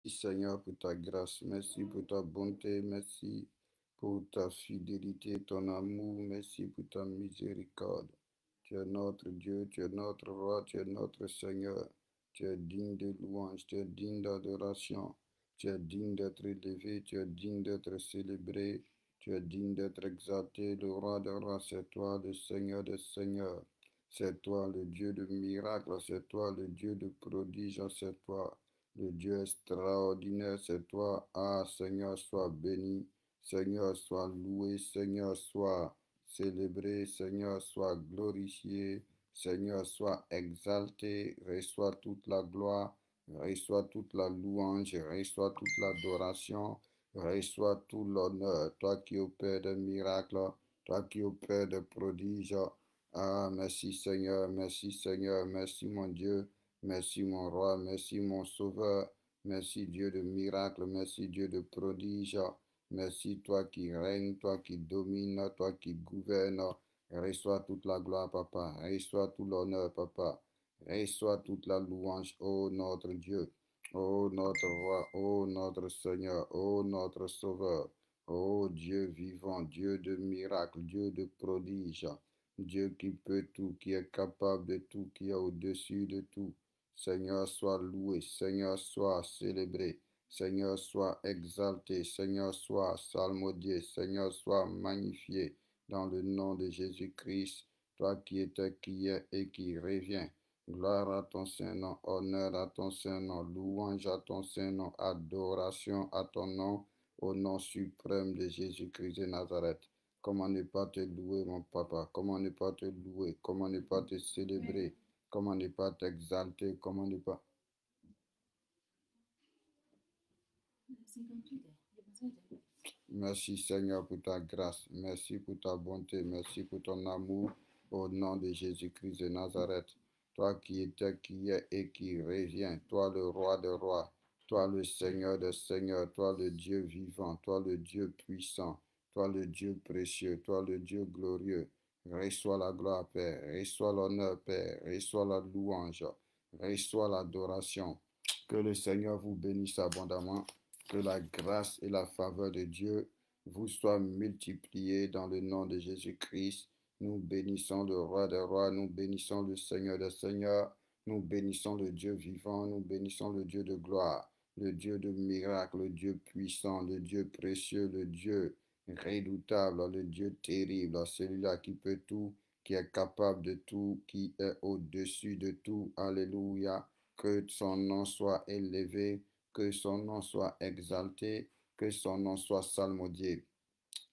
Seigneur, pour ta grâce, merci pour ta bonté, merci pour ta fidélité, ton amour, merci pour ta miséricorde. Tu es notre Dieu, tu es notre roi, tu es notre Seigneur. Tu es digne de louange, tu es digne d'adoration, tu es digne d'être élevé, tu es digne d'être célébré, tu es digne d'être exalté. Le roi des rois, c'est toi, le Seigneur des seigneurs. C'est toi le Dieu de miracles, c'est toi le Dieu de prodiges, c'est toi. Le Dieu extraordinaire, c'est toi. Ah, Seigneur, sois béni. Seigneur, sois loué. Seigneur, sois célébré. Seigneur, sois glorifié. Seigneur, sois exalté. Reçois toute la gloire. Reçois toute la louange. Reçois toute l'adoration. Reçois tout l'honneur. Toi qui opères des miracles. Toi qui opères des prodiges. Ah, merci Seigneur. Merci Seigneur. Merci mon Dieu. Merci mon roi, merci mon sauveur, merci Dieu de miracles, merci Dieu de prodiges, merci toi qui règnes, toi qui domines, toi qui gouvernes. Reçois toute la gloire, papa, reçois tout l'honneur, papa, reçois toute la louange, ô notre Dieu, ô notre roi, ô notre Seigneur, ô notre sauveur, ô Dieu vivant, Dieu de miracles, Dieu de prodiges, Dieu qui peut tout, qui est capable de tout, qui est au-dessus de tout. Seigneur, sois loué, Seigneur, sois célébré, Seigneur, sois exalté, Seigneur, sois salmodié, Seigneur, sois magnifié dans le nom de Jésus-Christ, toi qui étais, qui est et qui revient. Gloire à ton Saint-Nom, honneur à ton Saint-Nom, louange à ton Saint-Nom, adoration à ton nom, au nom suprême de Jésus-Christ de Nazareth. Comment ne pas te louer, mon papa? Comment ne pas te louer? Comment ne pas te célébrer? Comment ne pas t'exalter? Comment ne pas... Merci Seigneur pour ta grâce. Merci pour ta bonté. Merci pour ton amour. Au nom de Jésus-Christ de Nazareth. Toi qui étais, qui est et qui revient. Toi le roi des rois. Toi le Seigneur des seigneurs. Toi le Dieu vivant. Toi le Dieu puissant. Toi le Dieu précieux. Toi le Dieu glorieux. Reçois la gloire, Père. Reçois l'honneur, Père. Reçois la louange. Reçois l'adoration. Que le Seigneur vous bénisse abondamment. Que la grâce et la faveur de Dieu vous soient multipliées dans le nom de Jésus-Christ. Nous bénissons le roi des rois, nous bénissons le Seigneur des seigneurs, nous bénissons le Dieu vivant, nous bénissons le Dieu de gloire, le Dieu de miracles, le Dieu puissant, le Dieu précieux, le Dieu redoutable, le Dieu terrible, celui-là qui peut tout, qui est capable de tout, qui est au-dessus de tout. Alléluia. Que son nom soit élevé, que son nom soit exalté, que son nom soit salmodié.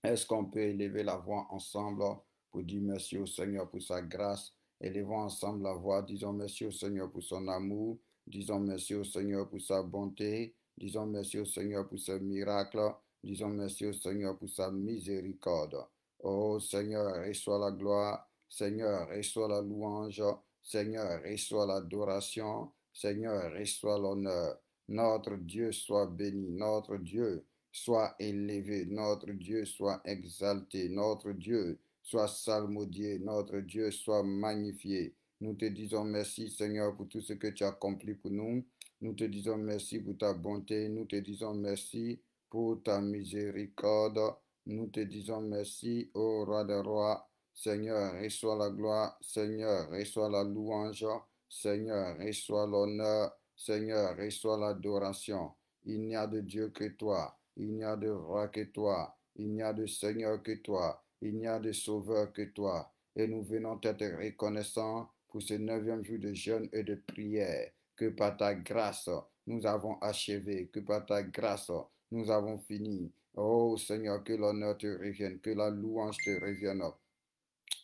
Est-ce qu'on peut élever la voix ensemble pour dire merci au Seigneur pour sa grâce? Élevons ensemble la voix, disons merci au Seigneur pour son amour, disons merci au Seigneur pour sa bonté, disons merci au Seigneur pour ses miracles, disons merci au Seigneur pour sa miséricorde. Oh Seigneur, reçois la gloire, Seigneur, reçois la louange, Seigneur, reçois l'adoration, Seigneur, reçois l'honneur. Notre Dieu soit béni, notre Dieu soit élevé, notre Dieu soit exalté, notre Dieu soit salmodié, notre Dieu soit magnifié. Nous te disons merci Seigneur pour tout ce que tu as accompli pour nous. Nous te disons merci pour ta bonté, nous te disons merci pour ta miséricorde. Nous te disons merci, ô roi des rois. Seigneur, reçois la gloire, Seigneur, reçois la louange, Seigneur, reçois l'honneur, Seigneur, reçois l'adoration. Il n'y a de Dieu que toi. Il n'y a de roi que toi. Il n'y a de Seigneur que toi. Il n'y a de sauveur que toi. Et nous venons t'être reconnaissants pour ce 9e jour de jeûne et de prière. Que par ta grâce, nous avons achevé. Que par ta grâce, nous avons fini. Oh Seigneur, que l'honneur te revienne. Que la louange te revienne.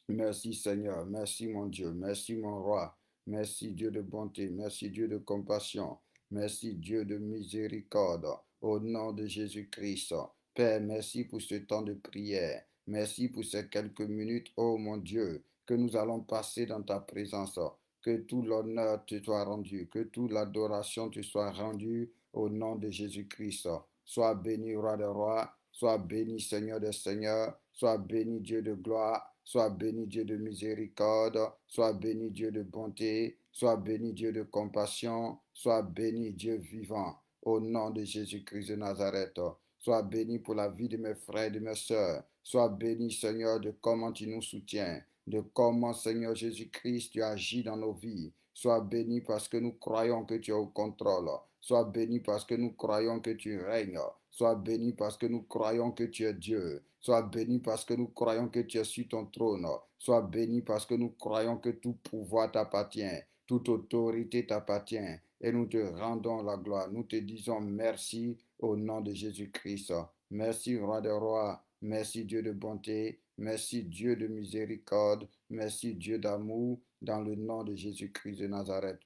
Merci Seigneur. Merci mon Dieu. Merci mon roi. Merci Dieu de bonté. Merci Dieu de compassion. Merci Dieu de miséricorde. Au nom de Jésus-Christ. Père, merci pour ce temps de prière. Merci pour ces quelques minutes, oh mon Dieu, que nous allons passer dans ta présence. Que tout l'honneur te soit rendu. Que toute l'adoration te soit rendue au nom de Jésus-Christ. Sois béni, roi des rois. Sois béni, Seigneur des seigneurs. Sois béni, Dieu de gloire. Sois béni Dieu de miséricorde, sois béni Dieu de bonté, sois béni Dieu de compassion, sois béni Dieu vivant. au nom de Jésus-Christ de Nazareth. Sois béni pour la vie de mes frères et de mes sœurs. Sois béni, Seigneur, de comment tu nous soutiens, de comment, Seigneur Jésus-Christ, tu agis dans nos vies. Sois béni parce que nous croyons que tu es au contrôle. Sois béni parce que nous croyons que tu règnes. Sois béni parce que nous croyons que tu es Dieu. Sois béni parce que nous croyons que tu es sur ton trône. Sois béni parce que nous croyons que tout pouvoir t'appartient, toute autorité t'appartient. Et nous te rendons la gloire. Nous te disons merci au nom de Jésus-Christ. Merci, Roi des rois. Merci, Dieu de bonté. Merci, Dieu de miséricorde. Merci, Dieu d'amour, dans le nom de Jésus-Christ de Nazareth.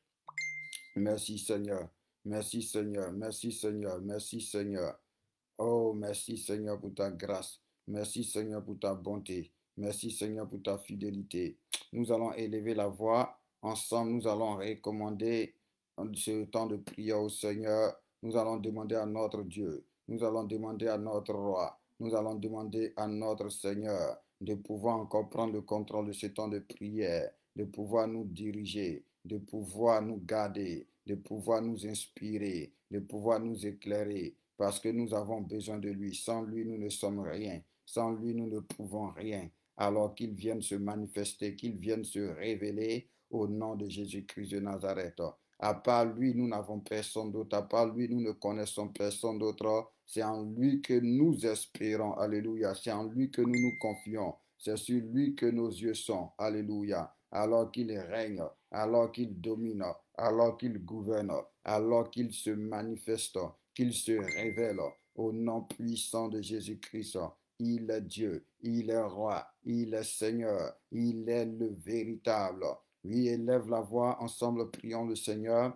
Merci, Seigneur. Merci, Seigneur. Merci, Seigneur. Merci, Seigneur. Oh, merci, Seigneur, pour ta grâce. Merci, Seigneur, pour ta bonté. Merci, Seigneur, pour ta fidélité. Nous allons élever la voix. Ensemble, nous allons recommander ce temps de prière au Seigneur. Nous allons demander à notre Dieu. Nous allons demander à notre roi. Nous allons demander à notre Seigneur de pouvoir encore prendre le contrôle de ce temps de prière, de pouvoir nous diriger, de pouvoir nous garder, de pouvoir nous inspirer, de pouvoir nous éclairer, parce que nous avons besoin de lui. Sans lui, nous ne sommes rien. Sans lui, nous ne pouvons rien. Alors qu'il vienne se manifester, qu'il vienne se révéler au nom de Jésus-Christ de Nazareth. À part lui, nous n'avons personne d'autre. À part lui, nous ne connaissons personne d'autre. C'est en lui que nous espérons. Alléluia. C'est en lui que nous nous confions. C'est sur lui que nos yeux sont. Alléluia. Alors qu'il règne, alors qu'il domine, alors qu'il gouverne, alors qu'il se manifeste, qu'il se révèle au nom puissant de Jésus-Christ. Il est Dieu, il est roi, il est Seigneur, il est le véritable. Oui, élève la voix, ensemble prions le Seigneur,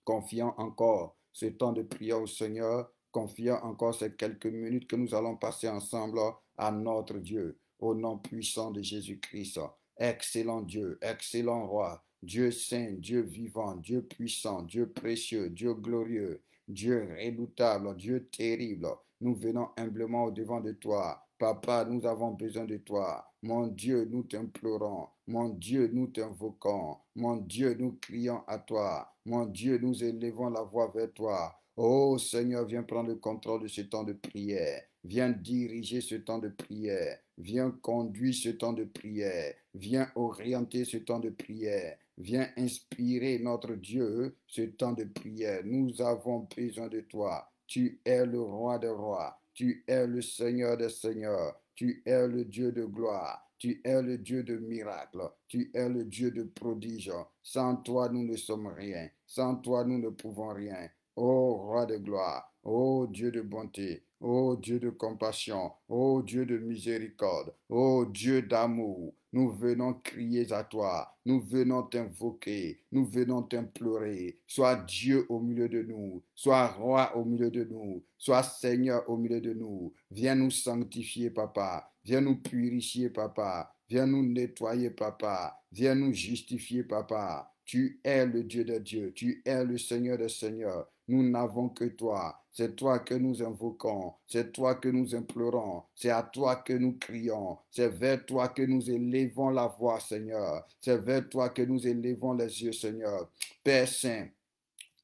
confiant encore ce temps de prière au Seigneur, confiant encore ces quelques minutes que nous allons passer ensemble à notre Dieu, au nom puissant de Jésus-Christ. Excellent Dieu, excellent roi, Dieu saint, Dieu vivant, Dieu puissant, Dieu précieux, Dieu glorieux, Dieu redoutable, Dieu terrible. Nous venons humblement au-devant de toi. Papa, nous avons besoin de toi. Mon Dieu, nous t'implorons. Mon Dieu, nous t'invoquons. Mon Dieu, nous crions à toi. Mon Dieu, nous élevons la voix vers toi. Oh Seigneur, viens prendre le contrôle de ce temps de prière. Viens diriger ce temps de prière. Viens conduire ce temps de prière. Viens orienter ce temps de prière. Viens inspirer notre Dieu ce temps de prière. Nous avons besoin de toi. Tu es le roi des rois. Tu es le Seigneur des seigneurs. Tu es le Dieu de gloire. Tu es le Dieu de miracles. Tu es le Dieu de prodiges. Sans toi, nous ne sommes rien. Sans toi, nous ne pouvons rien. Ô roi de gloire, ô Dieu de bonté, ô Dieu de compassion, ô Dieu de miséricorde, ô Dieu d'amour, nous venons crier à toi, nous venons t'invoquer, nous venons t'implorer. Sois Dieu au milieu de nous, sois roi au milieu de nous, sois Seigneur au milieu de nous. Viens nous sanctifier, papa, viens nous purifier, papa, viens nous nettoyer, papa, viens nous justifier, papa. Tu es le Dieu de Dieu, tu es le Seigneur des seigneurs. Nous n'avons que toi. C'est toi que nous invoquons. C'est toi que nous implorons. C'est à toi que nous crions. C'est vers toi que nous élevons la voix, Seigneur. C'est vers toi que nous élevons les yeux, Seigneur. Père Saint,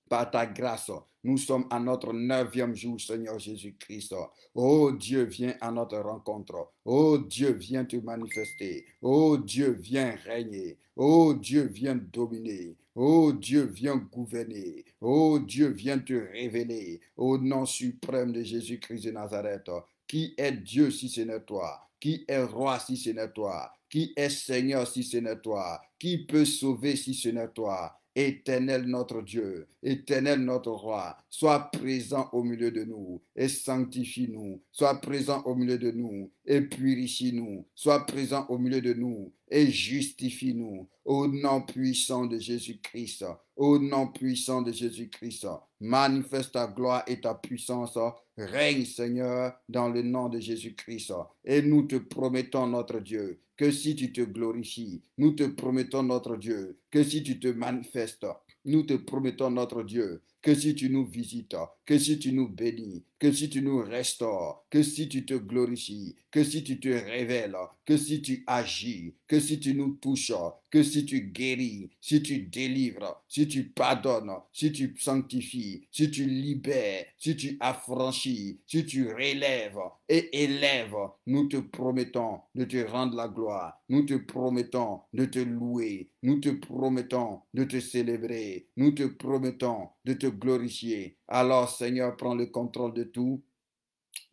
par ta grâce, nous sommes à notre 9e jour, Seigneur Jésus-Christ. Oh Dieu, viens à notre rencontre. Oh Dieu, viens te manifester. Oh Dieu, viens régner. Oh Dieu, viens dominer. Oh Dieu, viens gouverner. Oh Dieu, viens te révéler. Au nom suprême de Jésus-Christ de Nazareth. Qui est Dieu si ce n'est toi? Qui est roi si ce n'est toi? Qui est Seigneur si ce n'est toi? Qui peut sauver si ce n'est toi? Éternel notre Dieu, éternel notre roi, sois présent au milieu de nous et sanctifie-nous. Sois présent au milieu de nous et purifie-nous. Sois présent au milieu de nous et justifie-nous. Au nom puissant de Jésus-Christ, au nom puissant de Jésus-Christ, manifeste ta gloire et ta puissance. Règne, Seigneur, dans le nom de Jésus-Christ. Et nous te promettons, notre Dieu, que si tu te glorifies, nous te promettons, notre Dieu, que si tu te manifestes, nous te promettons, notre Dieu, que si tu nous visites, que si tu nous bénis, que si tu nous restaures, que si tu te glorifies, que si tu te révèles, que si tu agis, que si tu nous touches, que si tu guéris, si tu délivres, si tu pardonnes, si tu sanctifies, si tu libères, si tu affranchis, si tu relèves et élèves, nous te promettons de te rendre la gloire, nous te promettons de te louer, nous te promettons de te célébrer, nous te promettons de te glorifier. Alors Seigneur, prends le contrôle de tout,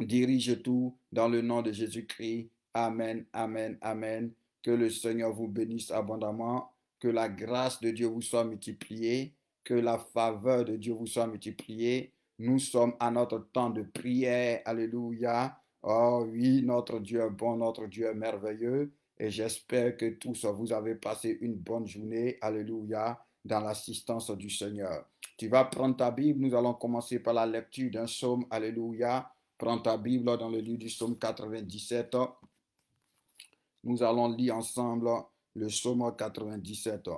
dirige tout dans le nom de Jésus-Christ. Amen, amen, amen. Que le Seigneur vous bénisse abondamment, que la grâce de Dieu vous soit multipliée, que la faveur de Dieu vous soit multipliée. Nous sommes à notre temps de prière. Alléluia. Oh oui, notre Dieu est bon, notre Dieu est merveilleux. Et j'espère que tous vous avez passé une bonne journée. Alléluia. Dans l'assistance du Seigneur. Tu vas prendre ta Bible. Nous allons commencer par la lecture d'un psaume. Alléluia. Prends ta Bible dans le livre du psaume 97. Nous allons lire ensemble le psaume 97.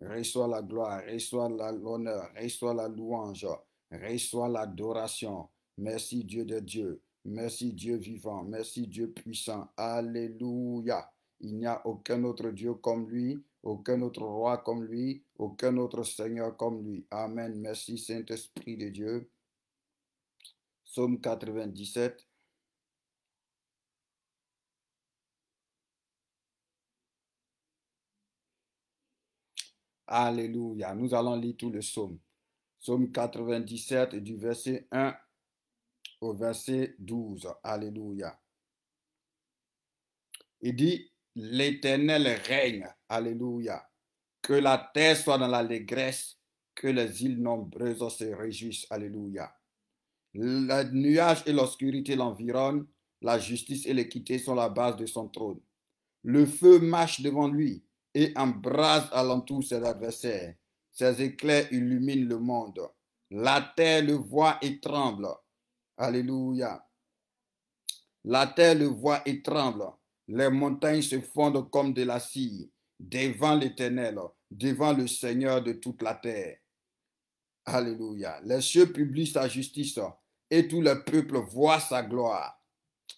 Reçois la gloire, reçois l'honneur, reçois la louange, reçois l'adoration. Merci Dieu de Dieu, merci Dieu vivant, merci Dieu puissant. Alléluia. Il n'y a aucun autre Dieu comme lui, aucun autre roi comme lui, aucun autre Seigneur comme lui. Amen. Merci Saint-Esprit de Dieu. Psaume 97. Alléluia. Nous allons lire tout le psaume. Psaume 97 du verset 1 au verset 12. Alléluia. Il dit, l'Éternel règne. Alléluia. Que la terre soit dans l'allégresse, que les îles nombreuses se réjouissent. Alléluia. Le nuage et l'obscurité l'environnent, la justice et l'équité sont la base de son trône. Le feu marche devant lui et embrase alentour ses adversaires. Ses éclairs illuminent le monde. La terre le voit et tremble. Alléluia. La terre le voit et tremble. Les montagnes se fondent comme de la cire devant l'Éternel, devant le Seigneur de toute la terre. Alléluia. Les cieux publient sa justice et tout le peuple voit sa gloire.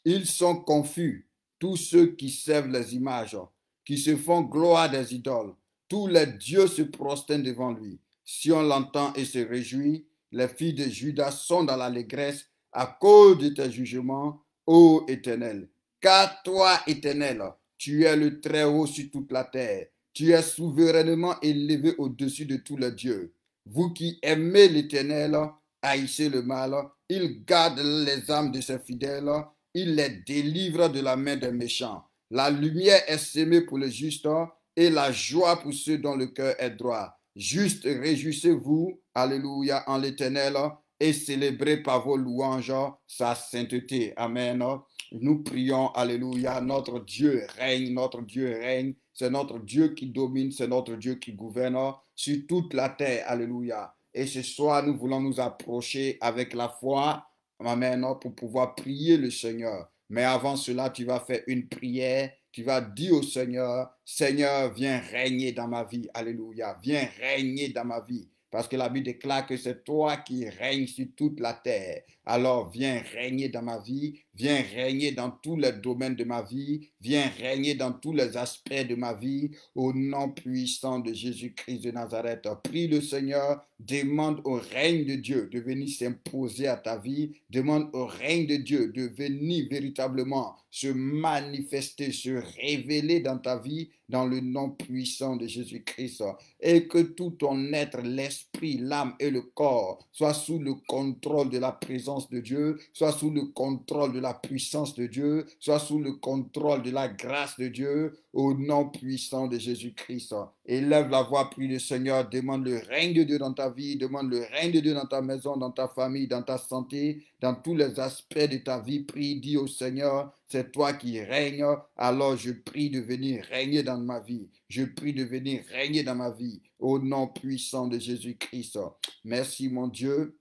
Ils sont confus, tous ceux qui servent les images, qui se font gloire des idoles. Tous les dieux se prosternent devant lui. Si on l'entend et se réjouit, les filles de Juda sont dans l'allégresse à cause de tes jugements, ô Éternel. Car toi, Éternel, tu es le Très-Haut sur toute la terre. Tu es souverainement élevé au-dessus de tous les dieux. Vous qui aimez l'Éternel, haïssez le mal. Il garde les âmes de ses fidèles. Il les délivre de la main des méchants. La lumière est sémée pour les justes et la joie pour ceux dont le cœur est droit. Juste réjouissez-vous, alléluia, en l'Éternel et célébrez par vos louanges sa sainteté. Amen. Nous prions, alléluia, notre Dieu règne, notre Dieu règne. C'est notre Dieu qui domine, c'est notre Dieu qui gouverne sur toute la terre, alléluia. Et ce soir, nous voulons nous approcher avec la foi, amen, pour pouvoir prier le Seigneur. Mais avant cela, tu vas faire une prière. Tu vas dire au Seigneur, Seigneur, viens régner dans ma vie. Alléluia. Viens régner dans ma vie. Parce que la Bible déclare que c'est toi qui règnes sur toute la terre. Alors viens régner dans ma vie, viens régner dans tous les domaines de ma vie, viens régner dans tous les aspects de ma vie, au nom puissant de Jésus-Christ de Nazareth. Prie le Seigneur, demande au règne de Dieu de venir s'imposer à ta vie, demande au règne de Dieu de venir véritablement se manifester, se révéler dans ta vie, dans le nom puissant de Jésus-Christ. Et que tout ton être, l'esprit, l'âme et le corps soient sous le contrôle de la présence de Dieu, soit sous le contrôle de la puissance de Dieu, soit sous le contrôle de la grâce de Dieu, au nom puissant de Jésus-Christ. Élève la voix, prie le Seigneur, demande le règne de Dieu dans ta vie, demande le règne de Dieu dans ta maison, dans ta famille, dans ta santé, dans tous les aspects de ta vie. Prie, dis au Seigneur, c'est toi qui règnes, alors je prie de venir régner dans ma vie. Je prie de venir régner dans ma vie, au nom puissant de Jésus-Christ. Merci mon Dieu.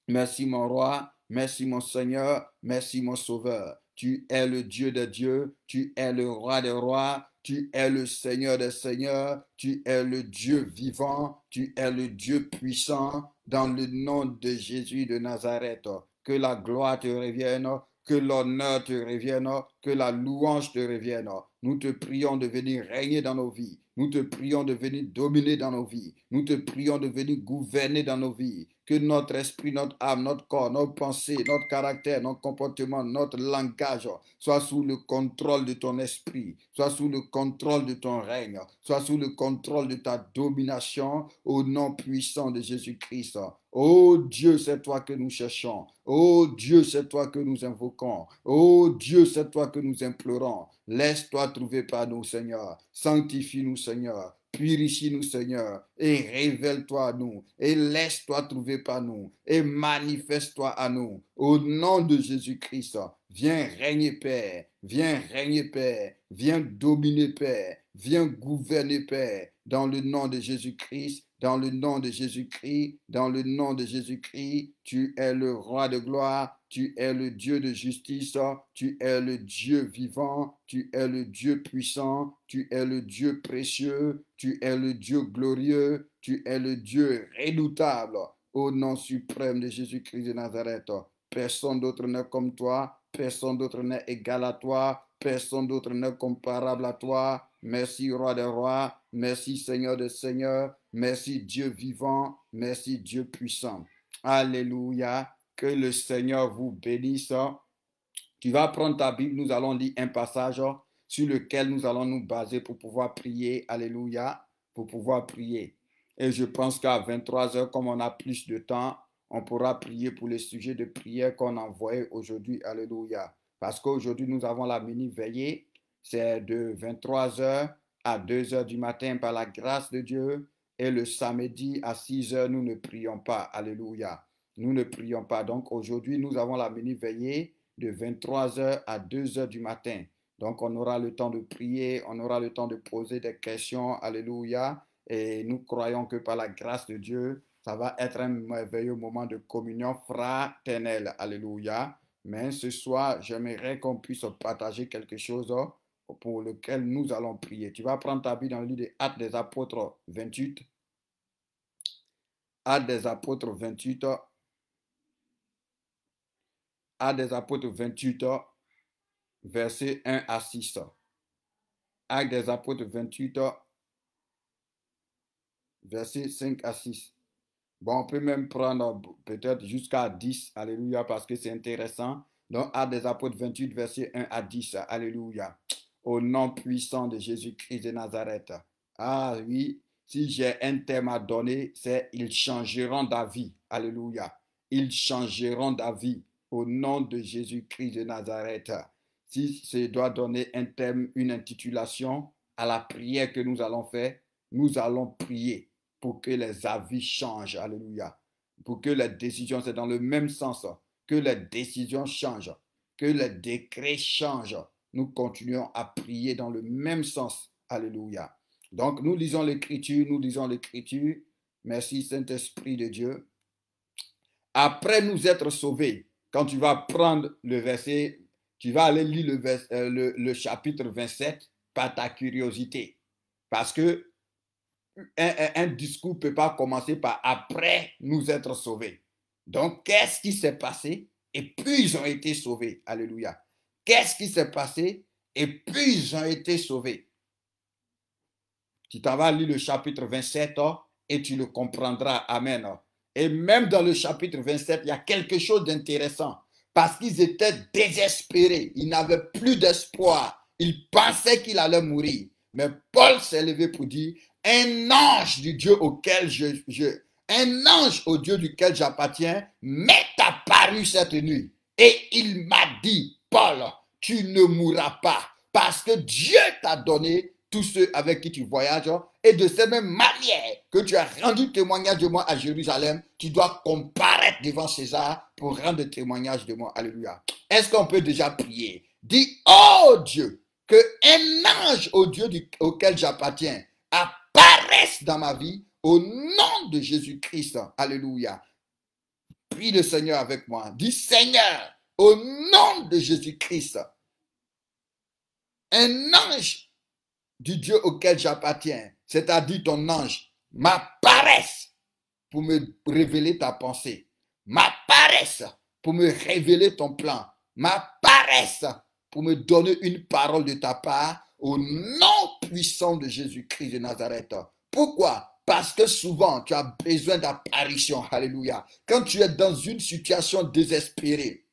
Merci mon roi, merci mon Seigneur, merci mon sauveur. Tu es le Dieu des dieux, tu es le roi des rois, Tu es le Seigneur des Seigneurs. Tu es le Dieu vivant. Tu es le Dieu puissant. Dans le nom de Jésus de Nazareth, que la gloire te revienne, que l'honneur te revienne, que la louange te revienne. Nous te prions de venir régner dans nos vies. Nous te prions de venir dominer dans nos vies. Nous te prions de venir gouverner dans nos vies. Que notre esprit, notre âme, notre corps, nos pensées, notre caractère, notre comportement, notre langage soit sous le contrôle de ton esprit, soit sous le contrôle de ton règne, soit sous le contrôle de ta domination au nom puissant de Jésus-Christ. Oh Dieu, c'est toi que nous cherchons. Oh Dieu, c'est toi que nous invoquons. Oh Dieu, c'est toi que nous implorons. Laisse-toi trouver par nous, Seigneur. Sanctifie-nous, Seigneur. Purifie-nous, Seigneur, et révèle-toi à nous, et laisse-toi trouver par nous, et manifeste-toi à nous. Au nom de Jésus-Christ, viens régner, Père, viens régner, Père, viens dominer, Père, viens gouverner, Père, dans le nom de Jésus-Christ, dans le nom de Jésus-Christ, dans le nom de Jésus-Christ. Tu es le roi de gloire, tu es le Dieu de justice, tu es le Dieu vivant, tu es le Dieu puissant, tu es le Dieu précieux, tu es le Dieu glorieux, tu es le Dieu redoutable. Au nom suprême de Jésus-Christ de Nazareth, personne d'autre n'est comme toi, personne d'autre n'est égal à toi, personne d'autre n'est comparable à toi. Merci, roi des rois, merci, Seigneur des seigneurs, merci, Dieu vivant, merci, Dieu puissant. Alléluia. Que le Seigneur vous bénisse. Tu vas prendre ta Bible, nous allons lire un passage sur lequel nous allons nous baser pour pouvoir prier. Alléluia. Pour pouvoir prier. Et je pense qu'à 23 heures, comme on a plus de temps, on pourra prier pour les sujets de prière qu'on a envoyés aujourd'hui. Alléluia. Parce qu'aujourd'hui, nous avons la mini-veillée. C'est de 23 heures à 2 heures du matin par la grâce de Dieu. Et le samedi à 6 heures, nous ne prions pas. Alléluia. Nous ne prions pas. Donc aujourd'hui, nous avons la mini-veillée de 23 heures à 2 heures du matin. Donc on aura le temps de prier, on aura le temps de poser des questions. Alléluia. Et nous croyons que par la grâce de Dieu, ça va être un merveilleux moment de communion fraternelle. Alléluia. Mais ce soir, j'aimerais qu'on puisse partager quelque chose pour lequel nous allons prier. Tu vas prendre ta Bible dans le livre des Actes des Apôtres 28. Actes des Apôtres 28. Actes des Apôtres 28, versets 1 à 6. Actes des Apôtres 28, versets 5 à 6. Bon, on peut même prendre peut-être jusqu'à 10. Alléluia, parce que c'est intéressant. Donc, Actes des Apôtres 28, versets 1 à 10. Alléluia. Au nom puissant de Jésus-Christ de Nazareth. Ah oui, si j'ai un thème à donner, c'est « Ils changeront d'avis ». Alléluia. Ils changeront d'avis. Au nom de Jésus-Christ de Nazareth. Si je dois donner un thème, une intitulation à la prière que nous allons faire, nous allons prier pour que les avis changent. Alléluia. Pour que les décisions, c'est dans le même sens, que les décisions changent, que les décrets changent. Nous continuons à prier dans le même sens. Alléluia. Donc, nous lisons l'Écriture, nous lisons l'Écriture. Merci Saint-Esprit de Dieu. Après nous être sauvés, quand tu vas prendre le verset, tu vas aller lire le chapitre 27 par ta curiosité. Parce que un discours ne peut pas commencer par après nous être sauvés. Donc, qu'est-ce qui s'est passé? Et puis, ils ont été sauvés. Alléluia. Qu'est-ce qui s'est passé? Et puis, ils ont été sauvés. Tu t'en vas lire le chapitre 27 et tu le comprendras. Amen. Et même dans le chapitre 27, il y a quelque chose d'intéressant. Parce qu'ils étaient désespérés. Ils n'avaient plus d'espoir. Ils pensaient qu'il allait mourir. Mais Paul s'est levé pour dire, un ange du Dieu auquel un ange au Dieu duquel j'appartiens m'est apparu cette nuit. Et il m'a dit, Paul, tu ne mourras pas. Parce que Dieu t'a donné tous ceux avec qui tu voyages, et de cette même manière que tu as rendu témoignage de moi à Jérusalem, tu dois comparaître devant César pour rendre témoignage de moi. Alléluia. Est-ce qu'on peut déjà prier? Dis, oh Dieu, que un ange au Dieu auquel j'appartiens apparaisse dans ma vie au nom de Jésus-Christ. Alléluia. Prie le Seigneur avec moi. Dis, Seigneur, au nom de Jésus-Christ, un ange du Dieu auquel j'appartiens, c'est-à-dire ton ange, m'apparaisse pour me révéler ta pensée, m'apparaisse pour me révéler ton plan, m'apparaisse pour me donner une parole de ta part au nom puissant de Jésus-Christ de Nazareth. Pourquoi? Parce que souvent, tu as besoin d'apparition. Alléluia. Quand tu es dans une situation désespérée.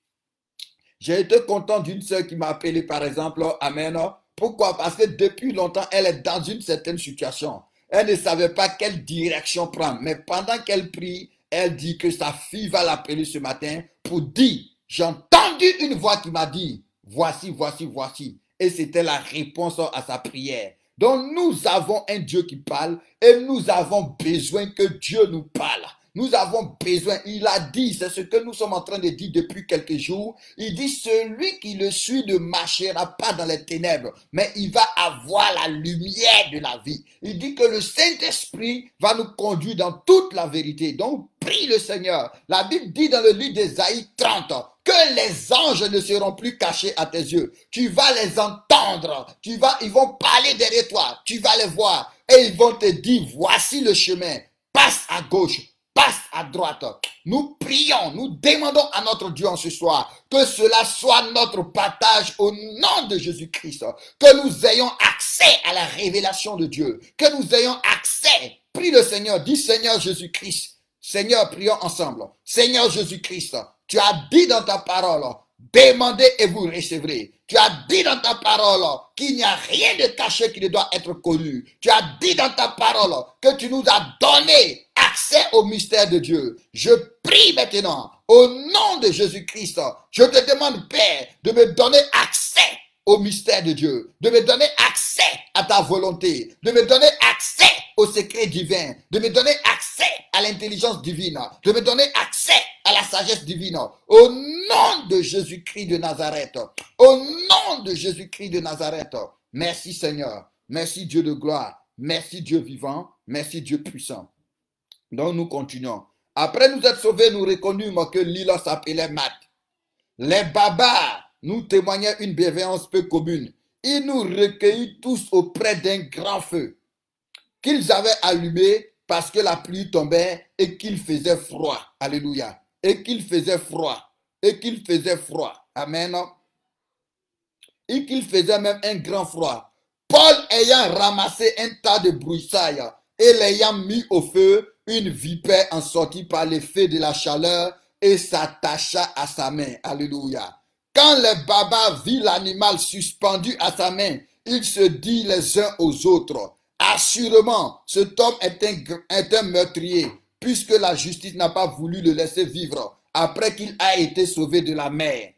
J'ai été content d'une sœur qui m'a appelé, par exemple. Amen. Pourquoi? Parce que depuis longtemps, elle est dans une certaine situation. Elle ne savait pas quelle direction prendre. Mais pendant qu'elle prie, elle dit que sa fille va l'appeler ce matin pour dire, j'ai entendu une voix qui m'a dit, voici, voici, voici. Et c'était la réponse à sa prière. Donc nous avons un Dieu qui parle et nous avons besoin que Dieu nous parle. Nous avons besoin, il a dit, c'est ce que nous sommes en train de dire depuis quelques jours. Il dit, celui qui le suit ne marchera pas dans les ténèbres, mais il va avoir la lumière de la vie. Il dit que le Saint-Esprit va nous conduire dans toute la vérité. Donc, prie le Seigneur. La Bible dit dans le livre d'Ésaïe 30, que les anges ne seront plus cachés à tes yeux. Tu vas les entendre. Ils vont parler derrière toi. Tu vas les voir. Et ils vont te dire, voici le chemin. Passe à gauche. Passe à droite. Nous prions, nous demandons à notre Dieu en ce soir que cela soit notre partage au nom de Jésus-Christ. Que nous ayons accès à la révélation de Dieu. Que nous ayons accès. Prie le Seigneur, dis Seigneur Jésus-Christ. Seigneur, prions ensemble. Seigneur Jésus-Christ, tu as dit dans ta parole, demandez et vous recevrez. Tu as dit dans ta parole qu'il n'y a rien de caché qui ne doit être connu. Tu as dit dans ta parole que tu nous as donné accès au mystère de Dieu. Je prie maintenant au nom de Jésus-Christ. Je te demande, Père, de me donner accès au mystère de Dieu, de me donner accès à ta volonté, de me donner accès au secret divin, de me donner accès à l'intelligence divine, de me donner accès à la sagesse divine. Au nom de Jésus-Christ de Nazareth. Au nom de Jésus-Christ de Nazareth. Merci Seigneur. Merci Dieu de gloire. Merci Dieu vivant. Merci Dieu puissant. Donc nous continuons. Après nous être sauvés, nous reconnûmes que l'île s'appelait Matt. Les babas nous témoignaient une bienveillance peu commune. Ils nous recueillirent tous auprès d'un grand feu qu'ils avaient allumé parce que la pluie tombait et qu'il faisait froid. Alléluia. Et qu'il faisait froid. Et qu'il faisait froid. Amen. Et qu'il faisait même un grand froid. Paul ayant ramassé un tas de broussailles et l'ayant mis au feu, une vipère en sortit par l'effet de la chaleur et s'attacha à sa main. Alléluia. Quand les babas virent l'animal suspendu à sa main, ils se dirent les uns aux autres, assurément, cet homme est un meurtrier, puisque la justice n'a pas voulu le laisser vivre après qu'il a été sauvé de la mer.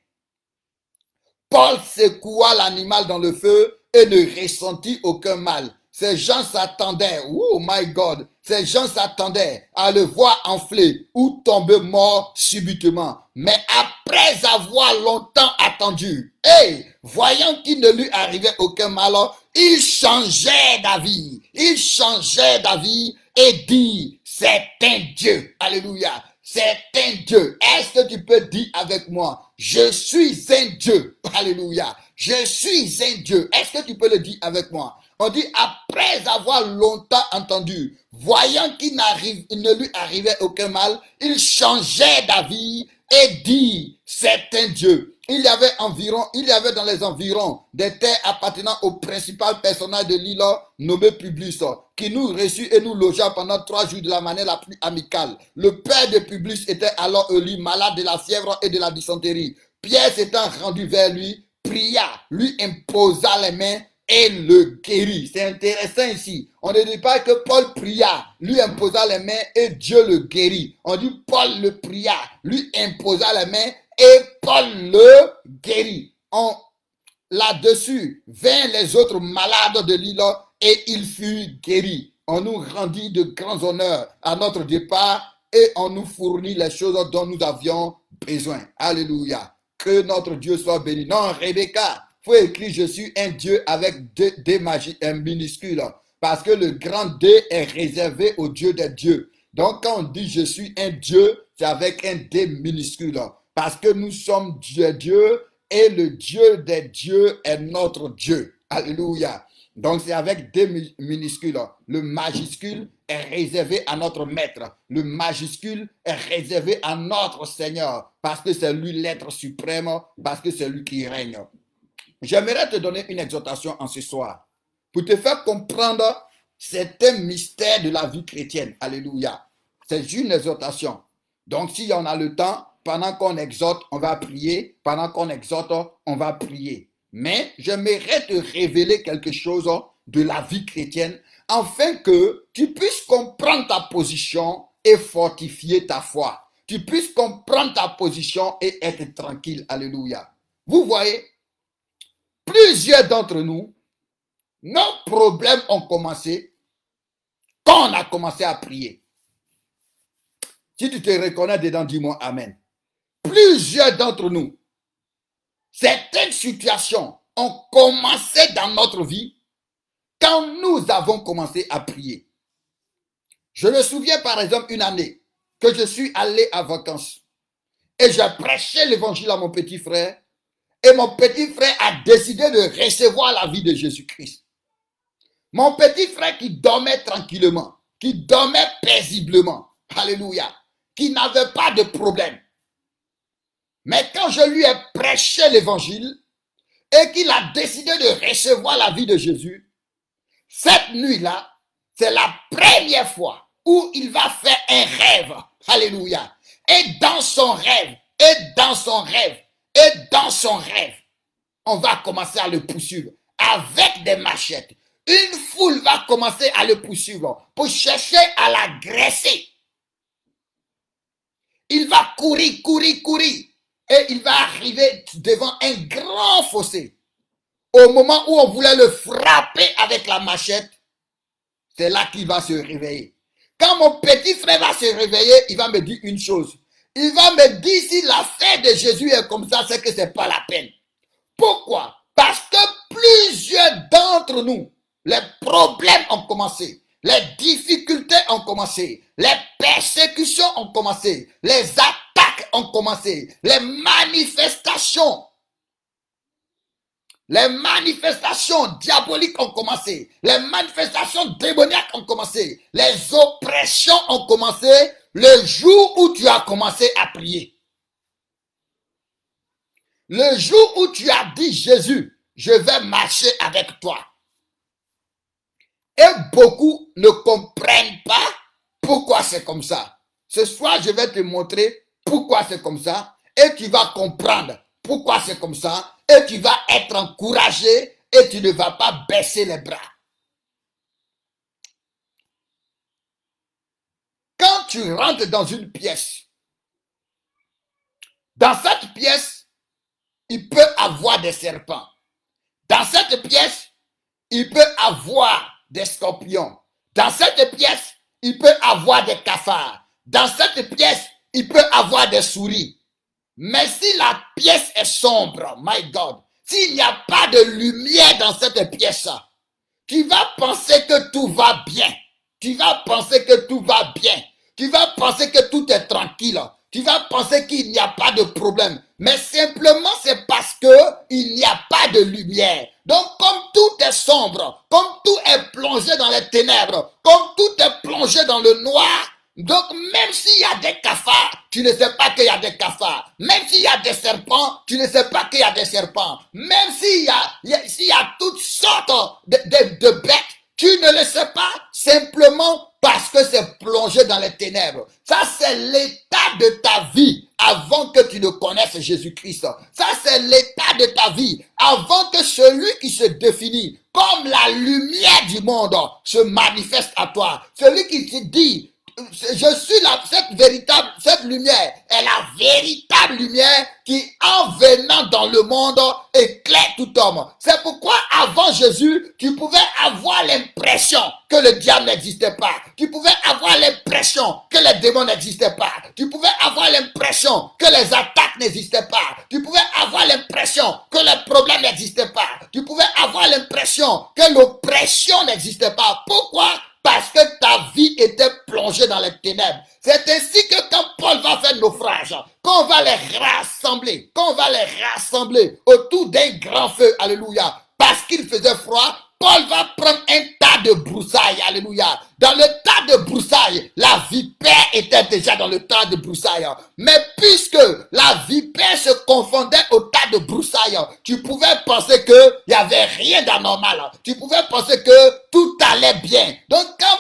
Paul secoua l'animal dans le feu et ne ressentit aucun mal. Ces gens s'attendaient, oh my God, ces gens s'attendaient à le voir enfler ou tomber mort subitement. Mais après avoir longtemps attendu, voyant qu'il ne lui arrivait aucun mal, il changeait d'avis. Il changeait d'avis et dit, c'est un Dieu. Alléluia. C'est un Dieu. Est-ce que tu peux dire avec moi, je suis un Dieu. Alléluia. Je suis un Dieu. Est-ce que tu peux le dire avec moi? On dit, après avoir longtemps entendu, voyant qu'il ne lui arrivait aucun mal, il changeait d'avis et dit, c'est un Dieu. Il y avait dans les environs des terres appartenant au principal personnage de l'île nommé Publius, qui nous reçut et nous logea pendant 3 jours de la manière la plus amicale. Le père de Publius était alors au lit, malade de la fièvre et de la dysenterie. Pierre s'étant rendu vers lui, pria, lui imposa les mains et le guérit. C'est intéressant ici. On ne dit pas que Paul pria, lui imposa les mains et Dieu le guérit. On dit Paul le pria, lui imposa les mains et Paul le guérit. Là-dessus, vinrent les autres malades de l'île et il fut guéri. On nous rendit de grands honneurs à notre départ et on nous fournit les choses dont nous avions besoin. Alléluia. Que notre Dieu soit béni. Non, Rebecca, il faut écrire je suis un Dieu avec D minuscule. Parce que le grand D est réservé au Dieu des dieux. Donc quand on dit je suis un Dieu, c'est avec un D minuscule. Parce que nous sommes Dieu et le Dieu des dieux est notre Dieu. Alléluia. Donc, c'est avec des minuscules. Le majuscule est réservé à notre maître. Le majuscule est réservé à notre Seigneur. Parce que c'est lui l'être suprême. Parce que c'est lui qui règne. J'aimerais te donner une exhortation en ce soir. Pour te faire comprendre certains mystères de la vie chrétienne. Alléluia. C'est une exhortation. Donc, s'il y en a le temps, pendant qu'on exhorte, on va prier. Pendant qu'on exhorte, on va prier. Mais j'aimerais te révéler quelque chose de la vie chrétienne afin que tu puisses comprendre ta position et fortifier ta foi. Tu puisses comprendre ta position et être tranquille. Alléluia. Vous voyez, plusieurs d'entre nous, nos problèmes ont commencé quand on a commencé à prier. Si tu te reconnais dedans, dis-moi Amen. Plusieurs d'entre nous, certaines situations ont commencé dans notre vie quand nous avons commencé à prier. Je me souviens par exemple une année que je suis allé à vacances et j'ai prêché l'évangile à mon petit frère et mon petit frère a décidé de recevoir la vie de Jésus-Christ. Mon petit frère qui dormait tranquillement, qui dormait paisiblement, alléluia, qui n'avait pas de problème. Mais quand je lui ai prêché l'évangile et qu'il a décidé de recevoir la vie de Jésus, cette nuit-là, c'est la première fois où il va faire un rêve. Alléluia. Et dans son rêve, et dans son rêve, et dans son rêve, on va commencer à le poursuivre avec des machettes. Une foule va commencer à le poursuivre pour chercher à l'agresser. Il va courir, courir, courir. Et il va arriver devant un grand fossé. Au moment où on voulait le frapper avec la machette, c'est là qu'il va se réveiller. Quand mon petit frère va se réveiller, il va me dire une chose. Il va me dire si l'affaire de Jésus est comme ça, c'est que c'est pas la peine. Pourquoi? Parce que plusieurs d'entre nous, les problèmes ont commencé. Les difficultés ont commencé. Les persécutions ont commencé. Les attaques ont commencé. Les manifestations diaboliques ont commencé. Les manifestations démoniaques ont commencé. Les oppressions ont commencé le jour où tu as commencé à prier. Le jour où tu as dit Jésus, je vais marcher avec toi. Et beaucoup ne comprennent pas pourquoi c'est comme ça. Ce soir, je vais te montrer pourquoi c'est comme ça. Et tu vas comprendre pourquoi c'est comme ça. Et tu vas être encouragé et tu ne vas pas baisser les bras. Quand tu rentres dans une pièce, dans cette pièce, il peut avoir des serpents. Dans cette pièce, il peut avoir des scorpions. Dans cette pièce, il peut avoir des cafards. Dans cette pièce, il peut avoir des souris. Mais si la pièce est sombre, my God, s'il n'y a pas de lumière dans cette pièce, tu vas penser que tout va bien. Tu vas penser que tout va bien. Tu vas penser que tout est tranquille. Tu vas penser qu'il n'y a pas de problème. Mais simplement, c'est parce qu'il n'y a pas de lumière. Donc, comme tout est sombre, comme tout est plongé dans les ténèbres, comme tout est plongé dans le noir, donc même s'il y a des cafards, tu ne sais pas qu'il y a des cafards. Même s'il y a des serpents, tu ne sais pas qu'il y a des serpents. Même s'il y a toutes sortes de bêtes, tu ne le sais pas simplement parce que c'est plongé dans les ténèbres. Ça, c'est l'état de ta vie avant que tu ne connaisses Jésus-Christ. Ça, c'est l'état de ta vie avant que celui qui se définit comme la lumière du monde se manifeste à toi. Celui qui te dit, je suis cette lumière est la véritable lumière qui, en venant dans le monde, éclaire tout homme. C'est pourquoi avant Jésus, tu pouvais avoir l'impression que le diable n'existait pas. Tu pouvais avoir l'impression que les démons n'existaient pas. Tu pouvais avoir l'impression que les attaques n'existaient pas. Tu pouvais avoir l'impression que les problèmes n'existaient pas. Tu pouvais avoir l'impression que l'oppression n'existait pas. Pourquoi? Parce que ta vie était plongée dans les ténèbres. C'est ainsi que quand Paul va faire naufrage, quand on va les rassembler autour d'un grand feu, alléluia, parce qu'il faisait froid, Paul va prendre un tas de broussailles, alléluia. Dans le tas de broussailles, la vipère était déjà dans le tas de broussailles. Mais puisque la vipère se confondait au tas de broussailles, tu pouvais penser qu'il n'y avait rien d'anormal. Tu pouvais penser que tout allait bien. Donc quand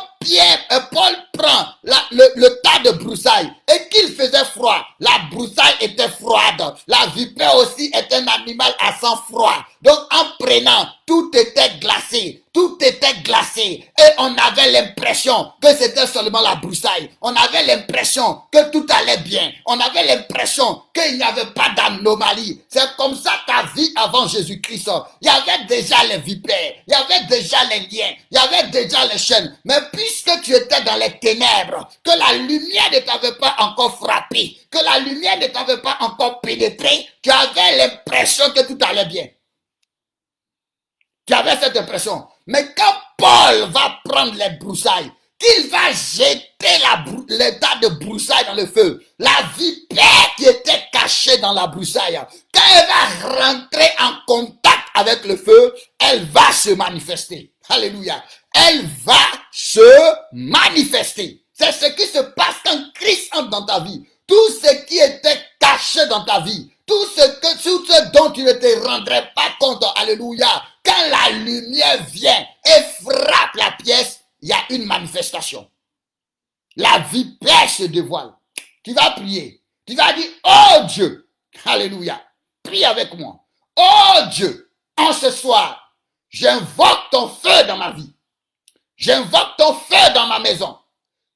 Paul prend le tas de broussailles et qu'il faisait froid, la broussaille était froide. La vipère aussi est un animal à sang froid. Donc en prenant, tout était glacé. Tout était glacé et on avait l'impression que c'était seulement la broussaille. On avait l'impression que tout allait bien. On avait l'impression qu'il n'y avait pas d'anomalie. C'est comme ça ta vie avant Jésus-Christ. Il y avait déjà les vipères, il y avait déjà les liens, il y avait déjà les chaînes. Mais puisque tu étais dans les ténèbres, que la lumière ne t'avait pas encore frappé, que la lumière ne t'avait pas encore pénétré, tu avais l'impression que tout allait bien. Tu avais cette impression. Mais quand Paul va prendre les broussailles, qu'il va jeter le tas de broussailles dans le feu, la vipère qui était cachée dans la broussaille, quand elle va rentrer en contact avec le feu, elle va se manifester. Alléluia. Elle va se manifester. C'est ce qui se passe quand Christ entre dans ta vie. Tout ce qui était caché dans ta vie, tout ce dont tu ne te rendrais pas compte, alléluia, quand la lumière vient et frappe la pièce, il y a une manifestation. La vipère se dévoile. Tu vas prier. Tu vas dire, oh Dieu, alléluia, prie avec moi. Oh Dieu, en ce soir, j'invoque ton feu dans ma vie. J'invoque ton feu dans ma maison.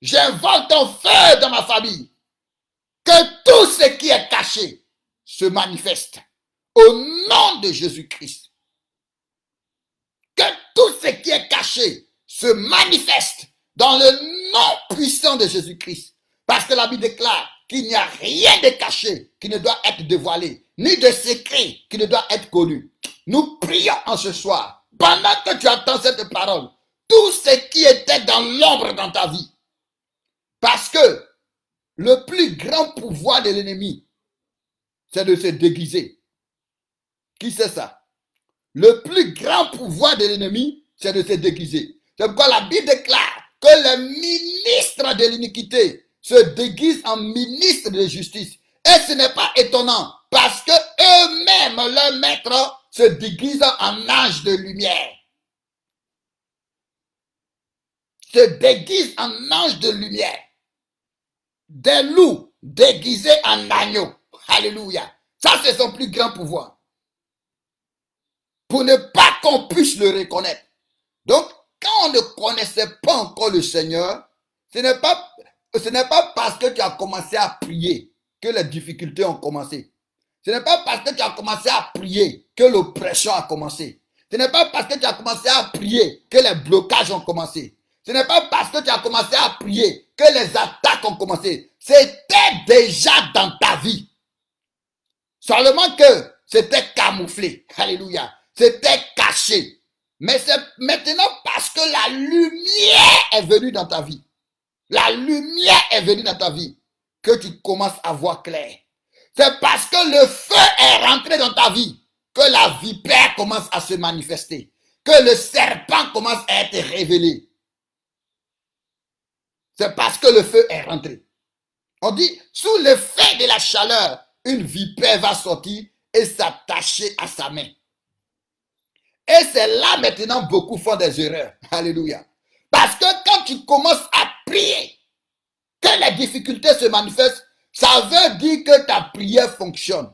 J'invoque ton feu dans ma famille. Que tout ce qui est caché se manifeste au nom de Jésus-Christ. Que tout ce qui est caché se manifeste dans le nom puissant de Jésus-Christ. Parce que la Bible déclare qu'il n'y a rien de caché qui ne doit être dévoilé, ni de secret qui ne doit être connu. Nous prions en ce soir, pendant que tu entends cette parole, tout ce qui était dans l'ombre dans ta vie. Parce que le plus grand pouvoir de l'ennemi, c'est de se déguiser. Qui sait ça? Le plus grand pouvoir de l'ennemi, c'est de se déguiser. C'est pourquoi la Bible déclare que les ministres de l'iniquité se déguisent en ministres de justice. Et ce n'est pas étonnant, parce que eux-mêmes, leurs maîtres, se déguisent en anges de lumière. Se déguisent en anges de lumière. Des loups déguisés en agneaux. Alléluia. Ça, c'est son plus grand pouvoir. Pour ne pas qu'on puisse le reconnaître. Donc, quand on ne connaissait pas encore le Seigneur, ce n'est pas parce que tu as commencé à prier que les difficultés ont commencé. Ce n'est pas parce que tu as commencé à prier que l'oppression a commencé. Ce n'est pas parce que tu as commencé à prier que les blocages ont commencé. Ce n'est pas parce que tu as commencé à prier que les attaques ont commencé. C'était déjà dans ta vie. Seulement que c'était camouflé. Alléluia. C'était caché. Mais c'est maintenant parce que la lumière est venue dans ta vie. La lumière est venue dans ta vie que tu commences à voir clair. C'est parce que le feu est rentré dans ta vie que la vipère commence à se manifester. Que le serpent commence à être révélé. C'est parce que le feu est rentré. On dit, sous l'effet de la chaleur, une vipère va sortir et s'attacher à sa main. Et c'est là maintenant beaucoup font des erreurs. Alléluia. Parce que quand tu commences à prier, que les difficultés se manifestent, ça veut dire que ta prière fonctionne.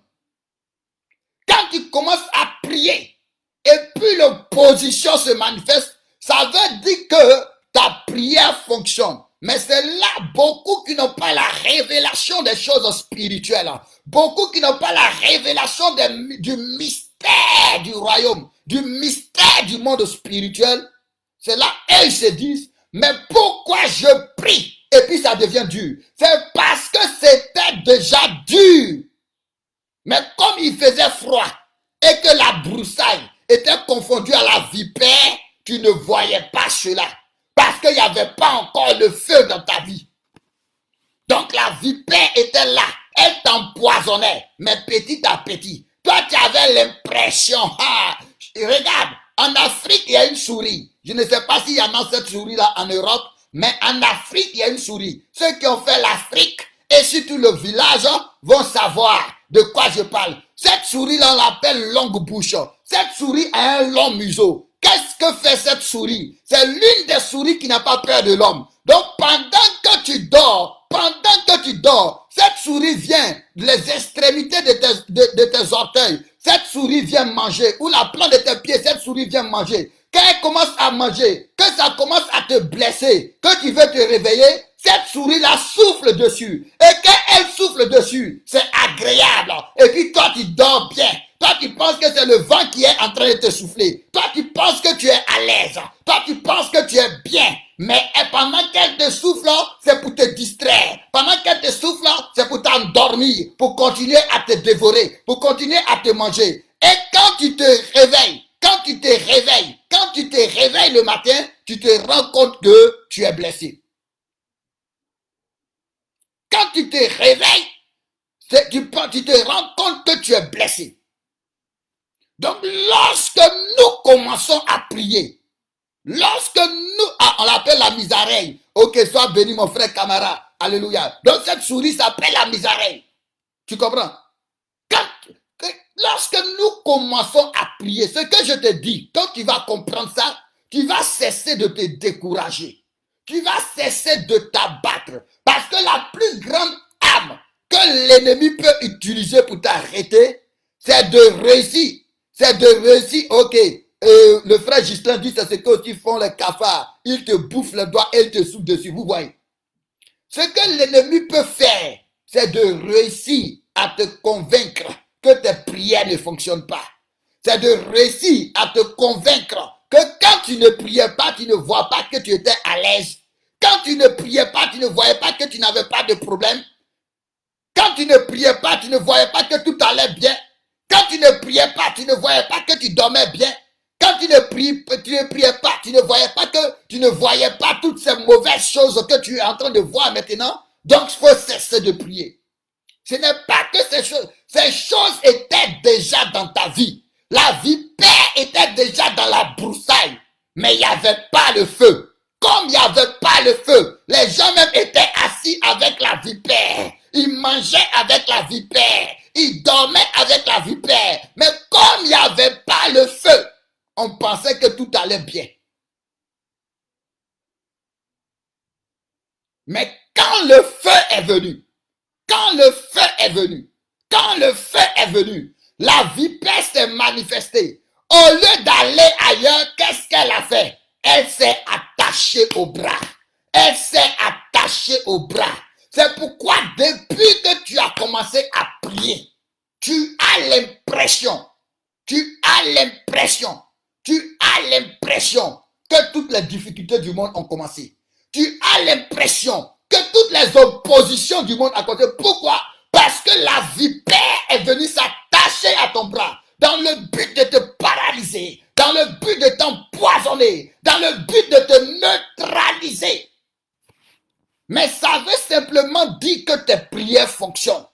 Quand tu commences à prier et puis l'opposition se manifeste, ça veut dire que ta prière fonctionne. Mais c'est là beaucoup qui n'ont pas la révélation des choses spirituelles. Beaucoup qui n'ont pas la révélation du mystère du royaume, du mystère du monde spirituel. C'est là ils se disent, mais pourquoi je prie et puis ça devient dur? C'est parce que c'était déjà dur. Mais comme il faisait froid et que la broussaille était confondue à la vipère, tu ne voyais pas cela. Parce qu'il n'y avait pas encore le feu dans ta vie. Donc la vipère était là. Elle t'empoisonnait. Mais petit à petit. Toi, tu avais l'impression. Regarde, En Afrique, il y a une souris. Je ne sais pas s'il y en a cette souris-là en Europe, mais en Afrique, il y a une souris. Ceux qui ont fait l'Afrique et surtout le village vont savoir de quoi je parle. Cette souris-là, on l'appelle longue bouche. Cette souris a un long museau. Qu'est-ce que fait cette souris? C'est l'une des souris qui n'a pas peur de l'homme. Donc, pendant que tu dors, cette souris vient les extrémités de tes orteils. Cette souris vient manger. Ou la plante de tes pieds, cette souris vient manger. Quand elle commence à manger, que ça commence à te blesser, que tu veux te réveiller, cette souris-là souffle dessus. Et quand elle souffle dessus, c'est agréable. Et puis toi, tu dors bien. Toi, tu penses que c'est le vent qui est en train de te souffler. Toi, tu penses que tu es à l'aise. Toi, tu penses que tu es bien. Mais pendant qu'elle te souffle, c'est pour te distraire. Pendant qu'elle te souffle, c'est pour t'endormir, pour continuer à te dévorer, pour continuer à te manger. Et quand tu te réveilles, quand tu te réveilles le matin, tu te rends compte que tu es blessé. Quand tu te réveilles, tu te rends compte que tu es blessé. Donc, lorsque nous commençons à prier, lorsque nous, on l'appelle la misareille. Ok, sois béni mon frère camarade. Alléluia. Donc, cette souris s'appelle la misareille. Tu comprends? Lorsque nous commençons à prier, ce que je te dis, quand tu vas comprendre ça, tu vas cesser de te décourager. Tu vas cesser de t'abattre. Parce que la plus grande arme que l'ennemi peut utiliser pour t'arrêter, c'est de réussir. C'est de réussir, ok. Le frère Gislain dit, c'est ce qu'ils font les cafards. Ils te bouffent les doigts et ils te soufflent dessus. Vous voyez. Ce que l'ennemi peut faire, c'est de réussir à te convaincre que tes prières ne fonctionnent pas. C'est de réussir à te convaincre que quand tu ne priais pas, tu ne vois pas que tu étais à l'aise. Quand tu ne priais pas, tu ne voyais pas que tu n'avais pas de problème. Quand tu ne priais pas, tu ne voyais pas que tout allait bien. Quand tu ne priais pas, tu ne voyais pas que tu dormais bien. Quand tu ne priais pas, tu ne voyais pas toutes ces mauvaises choses que tu es en train de voir maintenant. Donc, il faut cesser de prier. Ce n'est pas que ces choses étaient déjà dans ta vie. La vipère était déjà dans la broussaille, mais il n'y avait pas le feu. Comme il n'y avait pas le feu, les gens même étaient assis avec la vipère. Ils mangeaient avec la vipère. Ils dormaient avec la vipère. Mais comme il n'y avait pas le feu, on pensait que tout allait bien. Mais quand le feu est venu, la vipère s'est manifestée. Au lieu d'aller ailleurs, qu'est-ce qu'elle a fait? Elle s'est attachée au bras. C'est pourquoi depuis que tu as commencé à prier, tu as l'impression que toutes les difficultés du monde ont commencé. Tu as l'impression que toutes les oppositions du monde ont commencé. Pourquoi? Parce que la vipère est venue s'attacher à ton bras dans le but de te paralyser, dans le but de t'empoisonner, dans le but de te neutraliser. Mais ça veut simplement dire que tes prières fonctionnent.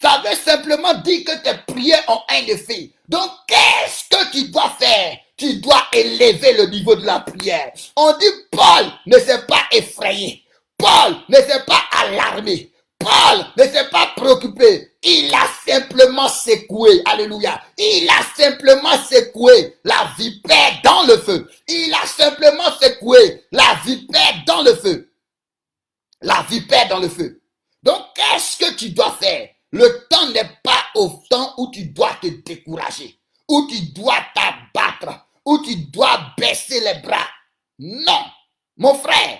Ça veut simplement dire que tes prières ont un effet. Donc, qu'est-ce que tu dois faire? Tu dois élever le niveau de la prière. On dit Paul ne s'est pas effrayé. Paul ne s'est pas alarmé. Paul ne s'est pas préoccupé. Il a simplement secoué. Alléluia. Il a simplement secoué la vipère dans le feu. Il a simplement secoué la vipère dans le feu. La vipère dans le feu. Donc, qu'est-ce que tu dois faire? Le temps n'est pas au temps où tu dois te décourager, où tu dois t'abattre, où tu dois baisser les bras. Non, mon frère.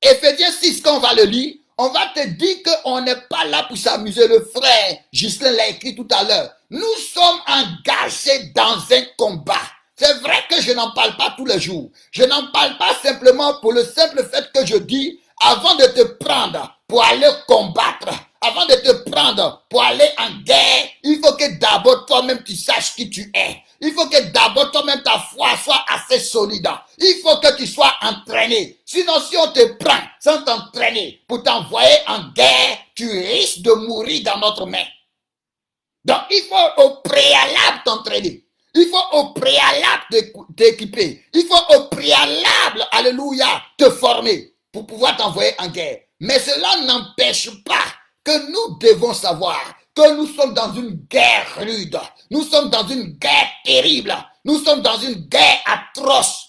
Éphésiens 6, quand on va le lire, on va te dire qu'on n'est pas là pour s'amuser. Le frère Gislain l'a écrit tout à l'heure. Nous sommes engagés dans un combat. C'est vrai que je n'en parle pas tous les jours. Je n'en parle pas simplement pour le simple fait que je dis, avant de te prendre pour aller combattre, avant de te prendre pour aller en guerre, il faut que d'abord toi-même tu saches qui tu es. Il faut que d'abord toi-même ta foi soit assez solide. Il faut que tu sois entraîné. Sinon, si on te prend sans t'entraîner pour t'envoyer en guerre, tu risques de mourir dans notre main. Donc, il faut au préalable t'entraîner. Il faut au préalable t'équiper. Il faut au préalable, alléluia, te former pour pouvoir t'envoyer en guerre. Mais cela n'empêche pas que nous devons savoir que nous sommes dans une guerre rude. Nous sommes dans une guerre terrible. Nous sommes dans une guerre atroce.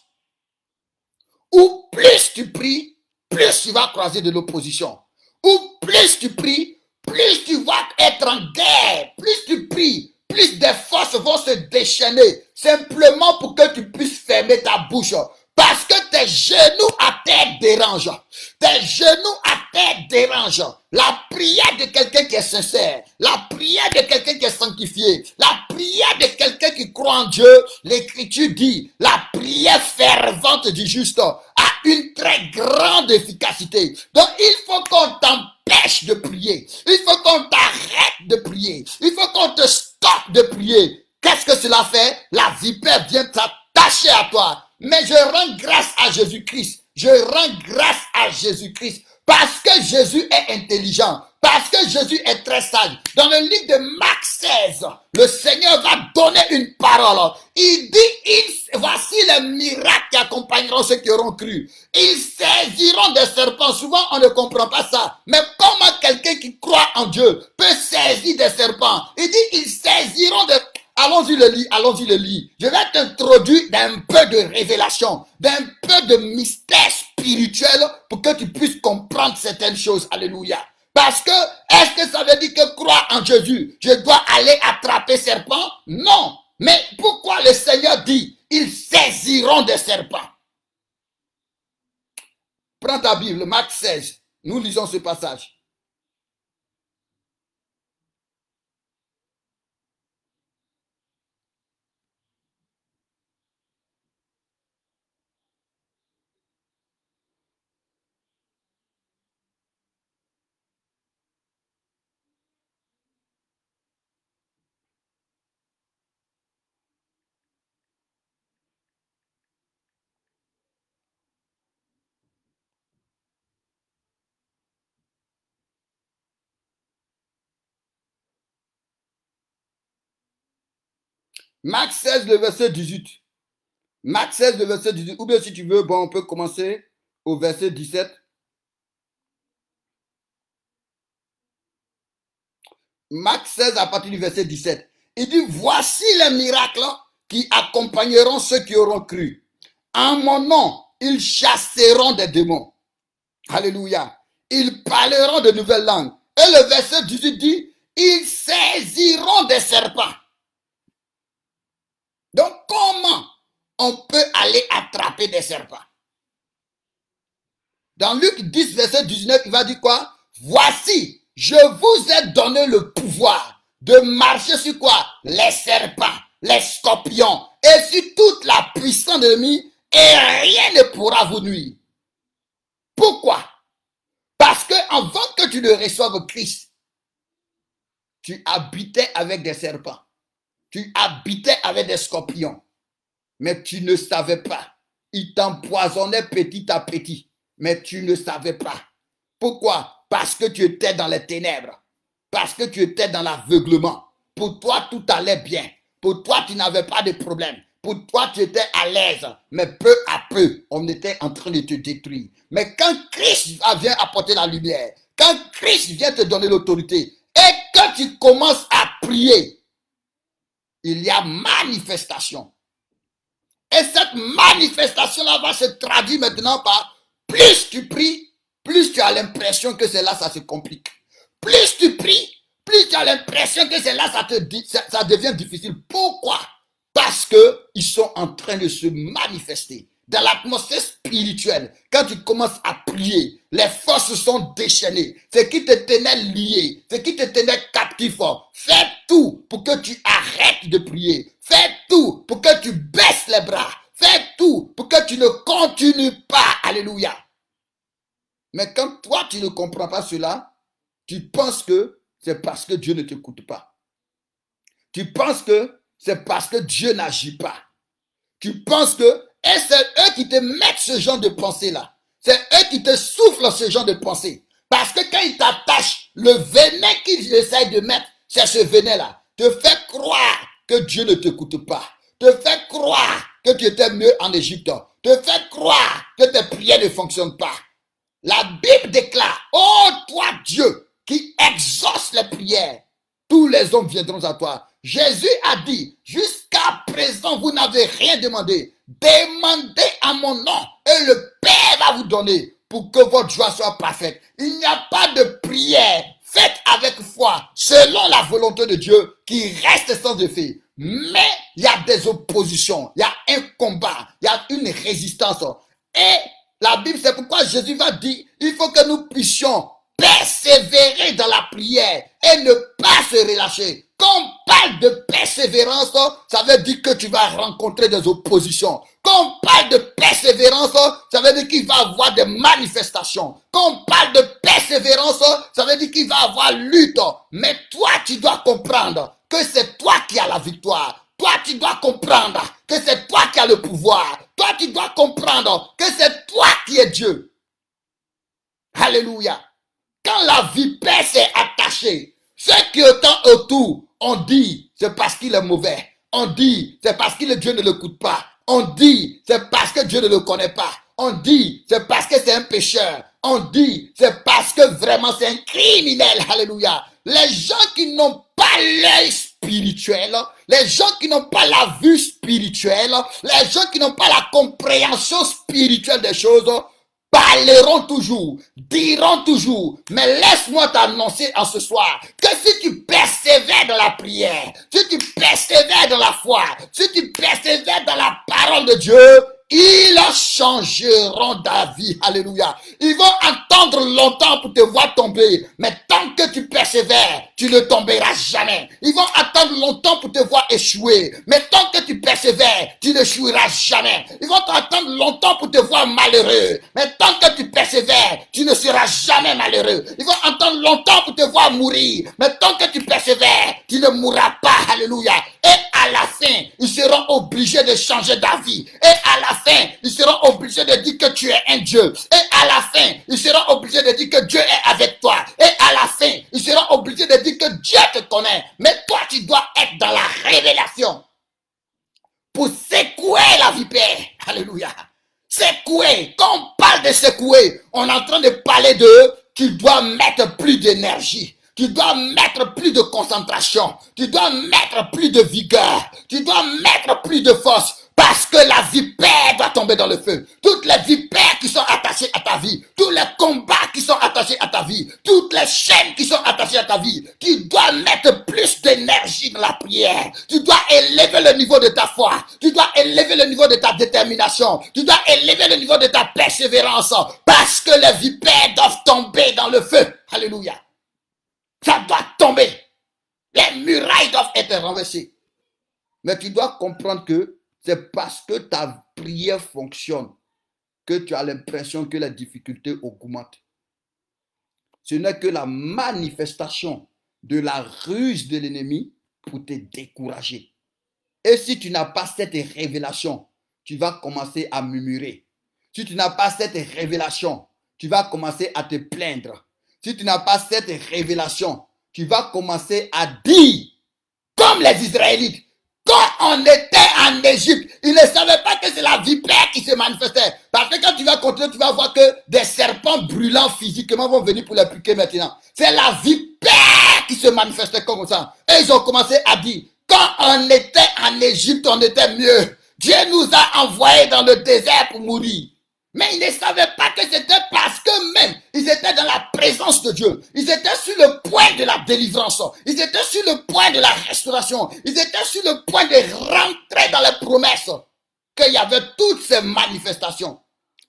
Où plus tu pries, plus tu vas croiser de l'opposition. Où plus tu pries, plus tu vas être en guerre. Plus tu pries, plus des forces vont se déchaîner. Simplement pour que tu puisses fermer ta bouche. Parce que tes genoux à terre dérangent. Tes genoux à terre dérangent. La prière de quelqu'un qui est sincère, la prière de quelqu'un qui est sanctifié, la prière de quelqu'un qui croit en Dieu, l'Écriture dit, la prière fervente du juste a une très grande efficacité. Donc il faut qu'on t'empêche de prier. Il faut qu'on t'arrête de prier. Il faut qu'on te stoppe de prier. Qu'est-ce que cela fait? La vipère vient t'attacher à toi. Mais je rends grâce à Jésus-Christ. Je rends grâce à Jésus-Christ. Parce que Jésus est intelligent. Parce que Jésus est très sage. Dans le livre de Marc 16, le Seigneur va donner une parole. Il dit, voici les miracles qui accompagneront ceux qui auront cru. Ils saisiront des serpents. Souvent, on ne comprend pas ça. Mais comment quelqu'un qui croit en Dieu peut saisir des serpents? Il dit, ils saisiront des... Allons-y le lit, allons-y le lit. Je vais t'introduire d'un peu de révélation, d'un peu de mystère spirituel pour que tu puisses comprendre certaines choses. Alléluia. Parce que, est-ce que ça veut dire que croire en Jésus, je dois aller attraper serpents? Non. Mais pourquoi le Seigneur dit, ils saisiront des serpents? Prends ta Bible, Marc 16. Nous lisons ce passage. Marc 16, le verset 18. Marc 16, le verset 18. Ou bien si tu veux, bon, on peut commencer au verset 17. Marc 16 à partir du verset 17. Il dit, voici les miracles qui accompagneront ceux qui auront cru. En mon nom, ils chasseront des démons. Alléluia. Ils parleront de nouvelles langues. Et le verset 18 dit, ils saisiront des serpents. Donc, comment on peut aller attraper des serpents? Dans Luc 10, verset 19, il va dire quoi? Voici, je vous ai donné le pouvoir de marcher sur quoi? Les serpents, les scorpions et sur toute la puissance de l'ennemi et rien ne pourra vous nuire. Pourquoi? Parce que avant que tu ne reçoives Christ, tu habitais avec des serpents. Tu habitais avec des scorpions. Mais tu ne savais pas. Ils t'empoisonnaient petit à petit. Mais tu ne savais pas. Pourquoi? Parce que tu étais dans les ténèbres. Parce que tu étais dans l'aveuglement. Pour toi, tout allait bien. Pour toi, tu n'avais pas de problème. Pour toi, tu étais à l'aise. Mais peu à peu, on était en train de te détruire. Mais quand Christ vient apporter la lumière, quand Christ vient te donner l'autorité, et quand tu commences à prier, il y a manifestation. Et cette manifestation-là va se traduire maintenant par plus tu pries, plus tu as l'impression que c'est là ça se complique. Plus tu pries, plus tu as l'impression que c'est là ça devient difficile. Pourquoi? Parce qu'ils sont en train de se manifester. Dans l'atmosphère spirituelle, quand tu commences à prier, les forces sont déchaînées. Ce qui te tenait lié, ce qui te tenait captif, fais tout pour que tu arrêtes de prier. Fais tout pour que tu baisses les bras. Fais tout pour que tu ne continues pas. Alléluia. Mais quand toi, tu ne comprends pas cela, tu penses que c'est parce que Dieu ne t'écoute pas. Tu penses que c'est parce que Dieu n'agit pas. Tu penses que, et c'est eux qui te mettent ce genre de pensée-là. C'est eux qui te soufflent ce genre de pensée. Parce que quand ils t'attachent, le venin qu'ils essayent de mettre, c'est ce venin-là. Te fait croire que Dieu ne t'écoute pas. te fait croire que tu étais mieux en Égypte, te fait croire que tes prières ne fonctionnent pas. La Bible déclare, oh toi Dieu qui exauce les prières, tous les hommes viendront à toi. Jésus a dit, jusqu'à présent vous n'avez rien demandé. Demandez à mon nom et le Père va vous donner pour que votre joie soit parfaite. Il n'y a pas de prière faite avec foi selon la volonté de Dieu qui reste sans effet. Mais il y a des oppositions, il y a un combat, il y a une résistance. Et la Bible, c'est pourquoi Jésus va dire, il faut que nous puissions persévérer dans la prière et ne pas se relâcher. Quand on parle de persévérance, ça veut dire que tu vas rencontrer des oppositions. Quand on parle de persévérance, ça veut dire qu'il va y avoir des manifestations. Quand on parle de persévérance, ça veut dire qu'il va y avoir lutte. Mais toi, tu dois comprendre que c'est toi qui as la victoire. Toi, tu dois comprendre que c'est toi qui as le pouvoir. Toi, tu dois comprendre que c'est toi qui es Dieu. Alléluia. Quand la vipère s'est attachée, ceux qui étaient autour ont dit, c'est parce qu'il est mauvais. On dit, c'est parce que Dieu ne l'écoute pas. On dit, c'est parce que Dieu ne le connaît pas. On dit, c'est parce que c'est un pécheur. On dit, c'est parce que vraiment c'est un criminel. Alléluia. Les gens qui n'ont pas l'œil spirituel, les gens qui n'ont pas la vue spirituelle, les gens qui n'ont pas la compréhension spirituelle des choses, parleront toujours, diront toujours, mais laisse-moi t'annoncer en ce soir que si tu persévères dans la prière, si tu persévères dans la foi, si tu persévères dans la parole de Dieu, ils changeront d'avis. Alléluia. Ils vont attendre longtemps pour te voir tomber. Mais tant que tu persévères, tu ne tomberas jamais. Ils vont attendre longtemps pour te voir échouer. Mais tant que tu persévères, tu n'échoueras jamais. Ils vont attendre longtemps pour te voir malheureux. Mais tant que tu persévères, tu ne seras jamais malheureux. Ils vont attendre longtemps pour te voir mourir. Mais tant que tu persévères, tu ne mourras pas. Alléluia. Et à la fin, ils seront obligés de changer d'avis. Et à la fin, ils seront obligés de dire que tu es un Dieu. Et à la fin, ils seront obligés de dire que Dieu est avec toi. Et à la fin, ils seront obligés de dire que Dieu te connaît. Mais toi, tu dois être dans la révélation pour secouer la vipère. Alléluia. Secouer. Quand on parle de secouer, on est en train de parler de tu dois mettre plus d'énergie. Tu dois mettre plus de concentration. Tu dois mettre plus de vigueur. Tu dois mettre plus de force. Parce que la vipère doit tomber dans le feu. Toutes les vipères qui sont attachées à ta vie. Tous les combats qui sont attachés à ta vie. Toutes les chaînes qui sont attachées à ta vie. Tu dois mettre plus d'énergie dans la prière. Tu dois élever le niveau de ta foi. Tu dois élever le niveau de ta détermination. Tu dois élever le niveau de ta persévérance. Parce que les vipères doivent tomber dans le feu. Alléluia. Ça doit tomber. Les murailles doivent être renversées. Mais tu dois comprendre que c'est parce que ta prière fonctionne que tu as l'impression que les difficultés augmentent. Ce n'est que la manifestation de la ruse de l'ennemi pour te décourager. Et si tu n'as pas cette révélation, tu vas commencer à murmurer. Si tu n'as pas cette révélation, tu vas commencer à te plaindre. Si tu n'as pas cette révélation, tu vas commencer à dire, comme les Israélites, quand on était en Égypte, ils ne savaient pas que c'est la vipère qui se manifestait. Parce que quand tu vas continuer, tu vas voir que des serpents brûlants physiquement vont venir pour les piquer maintenant. C'est la vipère qui se manifestait comme ça. Et ils ont commencé à dire, quand on était en Égypte, on était mieux. Dieu nous a envoyés dans le désert pour mourir. Mais ils ne savaient pas que c'était parce que même ils étaient dans la présence de Dieu. Ils étaient sur le point de la délivrance. Ils étaient sur le point de la restauration. Ils étaient sur le point de rentrer dans les promesses. Qu'il y avait toutes ces manifestations.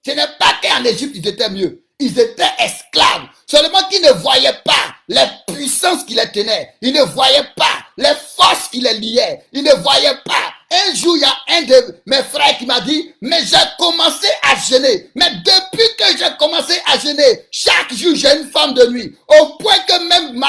Ce n'est pas qu'en Égypte ils étaient mieux. Ils étaient esclaves. Seulement qu'ils ne voyaient pas les puissances qui les tenaient. Ils ne voyaient pas les forces qui les liaient. Ils ne voyaient pas. Un jour, il y a un de mes frères qui m'a dit, mais j'ai commencé à jeûner. Mais depuis que j'ai commencé à jeûner, chaque jour, j'ai une femme de nuit. Au point que même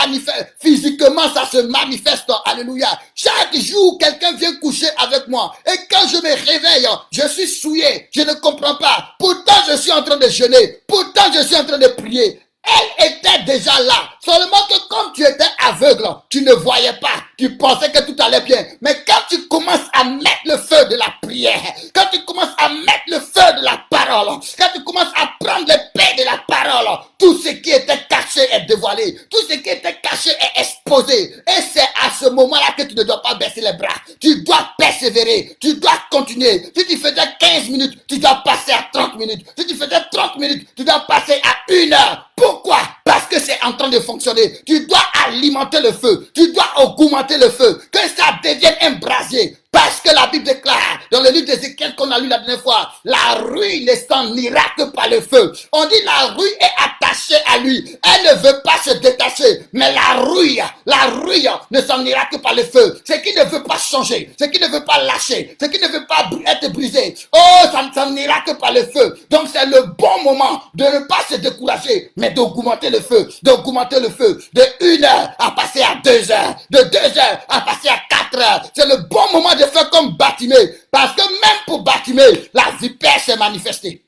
physiquement, ça se manifeste. Alléluia. Chaque jour, quelqu'un vient coucher avec moi. Et quand je me réveille, je suis souillé. Je ne comprends pas. Pourtant, je suis en train de jeûner. Pourtant, je suis en train de prier. Elle était déjà là. Seulement que comme tu étais aveugle, tu ne voyais pas. Tu pensais que tout allait bien. Mais quand tu commences à mettre le feu de la prière, quand tu commences à mettre le feu de la parole, quand tu commences à prendre l'épée de la parole, tout ce qui était caché est dévoilé. Tout ce qui était caché est exposé. Et c'est à ce moment-là que tu ne dois pas baisser les bras. Tu dois persévérer. Tu dois continuer. Si tu faisais 15 minutes, tu dois passer à 30 minutes. Si tu faisais 30 minutes, tu dois passer à 1 heure. Pourquoi? Parce que c'est en train de fonctionner. Tu dois alimenter le feu. Tu dois augmenter le feu. Que ça devienne un brasier. Parce que la Bible déclare, dans le livre d'Ézéchiel qu'on a lu la dernière fois, la ruine ne s'en ira que par le feu. On dit la ruine est attachée à lui. Elle ne veut pas se détacher. Mais la ruine ne s'en ira que par le feu. Ce qui ne veut pas changer, ce qui ne veut pas lâcher, ce qui ne veut pas être brisé. Oh, ça ne s'en ira que par le feu. Donc c'est le bon moment de ne pas se décourager, mais d'augmenter le feu. D'augmenter le feu. De 1 heure à passer à 2 heures. De 2 heures à passer à 4 heures. C'est le bon moment de faire comme Bartimée. Parce que même pour Bartimée, la vipère s'est manifestée.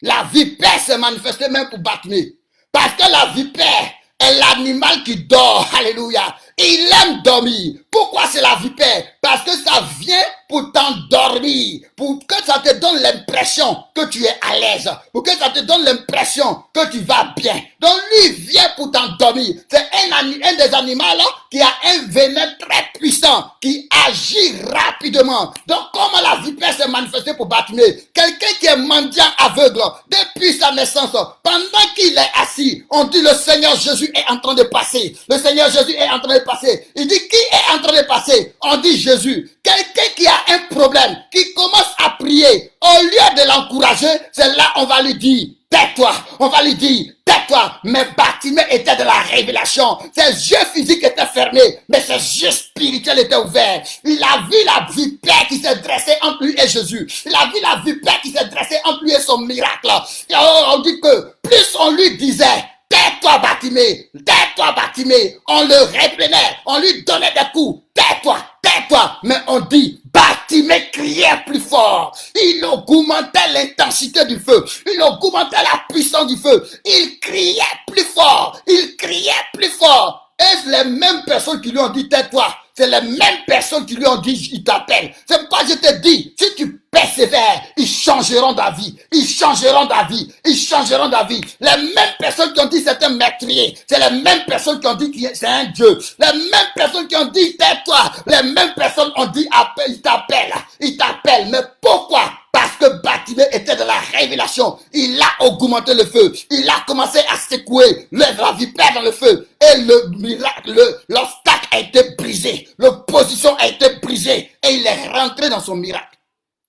La vipère s'est manifestée même pour Bartimée. Parce que la vipère est l'animal qui dort. Alléluia. Il aime dormir. Pourquoi c'est la vipère? Parce que ça vient pour t'endormir. Pour que ça te donne l'impression que tu es à l'aise. Pour que ça te donne l'impression que tu vas bien. Donc lui vient pour t'endormir. C'est un des animaux là, qui a un venin très puissant. Qui agit rapidement. Donc comment la vipère s'est manifestée pour Bartimée? Quelqu'un qui est mendiant aveugle. Depuis sa naissance. Pendant qu'il est assis. On dit le Seigneur Jésus est en train de passer. Le Seigneur Jésus est en train de passer. Il dit qui est en train de passer? On dit Jésus. Quelqu'un qui a un problème, qui commence à prier, au lieu de l'encourager, c'est là on va lui dire tais-toi. On va lui dire tais-toi. Mais Bartimée était de la révélation. Ses yeux physiques étaient fermés, mais ses yeux spirituels étaient ouverts. Il a vu la vipère qui s'est dressée entre lui et Jésus. Il a vu la vipère qui s'est dressée entre lui et son miracle. Et on dit que plus on lui disait tais-toi Bartimée, tais-toi Bartimée, on le reprenait, on lui donnait des coups, tais-toi, tais-toi, mais on dit Bartimée criait plus fort, il augmentait l'intensité du feu, il augmentait la puissance du feu, il criait plus fort, il criait plus fort. Et les mêmes personnes qui lui ont dit tais-toi, c'est les mêmes personnes qui lui ont dit il t'appelle. C'est pourquoi je te dis, si tu persévères, ils changeront d'avis. Ils changeront d'avis. Ils changeront d'avis. Les mêmes personnes qui ont dit c'est un meurtrier. C'est les mêmes personnes qui ont dit que c'est un Dieu. Les mêmes personnes qui ont dit tais-toi. Les mêmes personnes ont dit appelle, il t'appelle. Il t'appelle. Mais pourquoi? Parce que Bartimée était de la révélation. Il a augmenté le feu. Il a commencé à secouer la vipère dans le feu. Et le miracle, l'obstacle a été brisé. L'opposition a été brisée. Et il est rentré dans son miracle.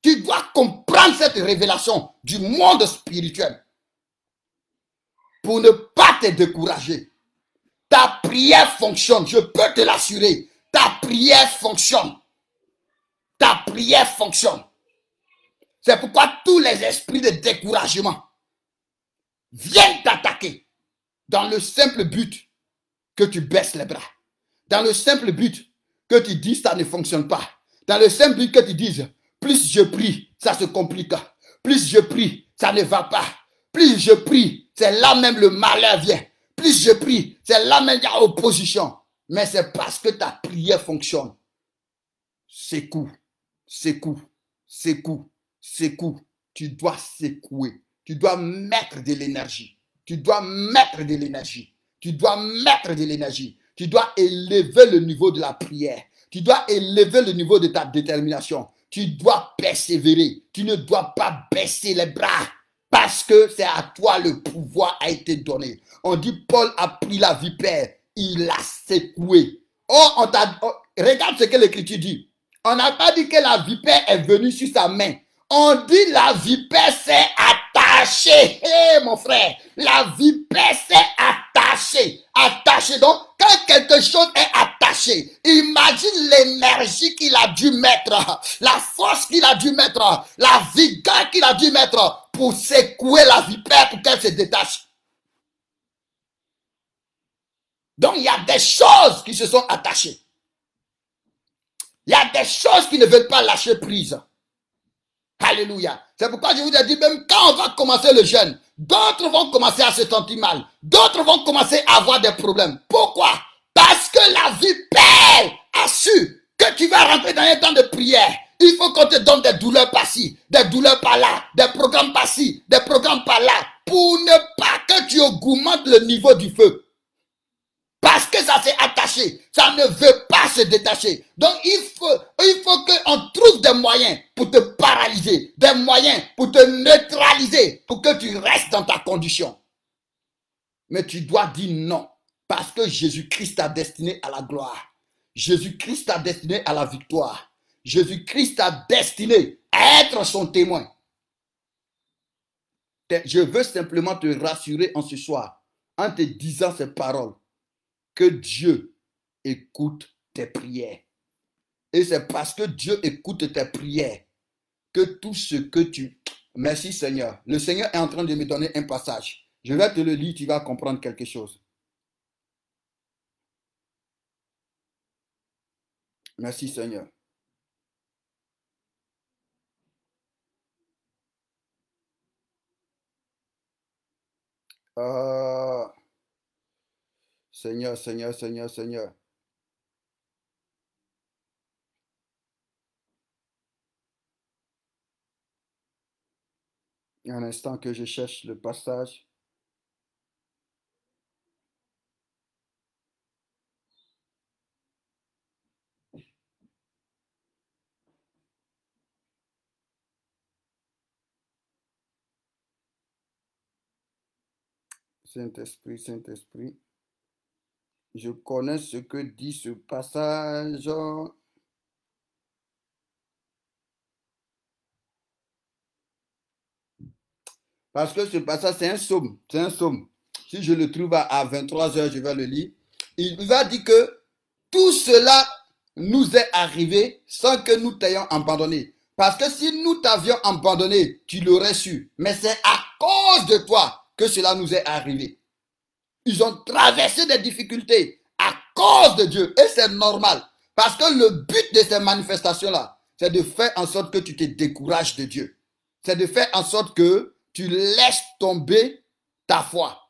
Tu dois comprendre cette révélation du monde spirituel. Pour ne pas te décourager. Ta prière fonctionne. Je peux te l'assurer. Ta prière fonctionne. Ta prière fonctionne. C'est pourquoi tous les esprits de découragement viennent t'attaquer dans le simple but que tu baisses les bras. Dans le simple but que tu dis ça ne fonctionne pas. Dans le simple but que tu dises plus je prie, ça se complique. Plus je prie, ça ne va pas. Plus je prie, c'est là même le malheur vient. Plus je prie, c'est là même il y a opposition. Mais c'est parce que ta prière fonctionne. Secoue, secoue, secoue. Secoue, tu dois secouer, tu dois mettre de l'énergie, tu dois mettre de l'énergie, tu dois mettre de l'énergie, tu dois élever le niveau de la prière, tu dois élever le niveau de ta détermination, tu dois persévérer, tu ne dois pas baisser les bras parce que c'est à toi le pouvoir a été donné. On dit Paul a pris la vipère, il l'a secoué. Oh, regarde ce que l'Écriture dit. On n'a pas dit que la vipère est venue sur sa main. On dit la vipère s'est attachée. Hé, mon frère, la vipère s'est attachée. Attachée. Donc, quand quelque chose est attaché, imagine l'énergie qu'il a dû mettre, la force qu'il a dû mettre, la vigueur qu'il a dû mettre pour secouer la vipère pour qu'elle se détache. Donc, il y a des choses qui se sont attachées. Il y a des choses qui ne veulent pas lâcher prise. Alléluia. C'est pourquoi je vous ai dit, même quand on va commencer le jeûne, D'autres vont commencer à se sentir mal. D'autres vont commencer à avoir des problèmes. Pourquoi? Parce que la vie père a su que tu vas rentrer dans un temps de prière. Il faut qu'on te donne des douleurs par-ci, des douleurs par-là, des programmes par-ci, des programmes par-là, pour ne pas que tu augmentes le niveau du feu. Parce que ça s'est attaché, ça ne veut pas se détacher. Donc il faut qu'on trouve des moyens pour te paralyser, des moyens pour te neutraliser, pour que tu restes dans ta condition. Mais tu dois dire non, parce que Jésus-Christ t'a destiné à la gloire. Jésus-Christ t'a destiné à la victoire. Jésus-Christ t'a destiné à être son témoin. Je veux simplement te rassurer en ce soir, en te disant ces paroles, que Dieu écoute tes prières. Et c'est parce que Dieu écoute tes prières que tout ce que tu... Merci Seigneur. Le Seigneur est en train de me donner un passage. Je vais te le lire, tu vas comprendre quelque chose. Merci Seigneur. Seigneur, Seigneur, Seigneur, Seigneur. Un instant que je cherche le passage. Saint-Esprit, Saint-Esprit. Je connais ce que dit ce passage. Parce que ce passage, c'est un psaume. C'est un psaume. Si je le trouve à 23 heures, je vais le lire. Il va dire que tout cela nous est arrivé sans que nous t'ayons abandonné. Parce que si nous t'avions abandonné, tu l'aurais su. Mais c'est à cause de toi que cela nous est arrivé. Ils ont traversé des difficultés à cause de Dieu. Et c'est normal. Parce que le but de ces manifestations-là, c'est de faire en sorte que tu te décourages de Dieu. C'est de faire en sorte que tu laisses tomber ta foi.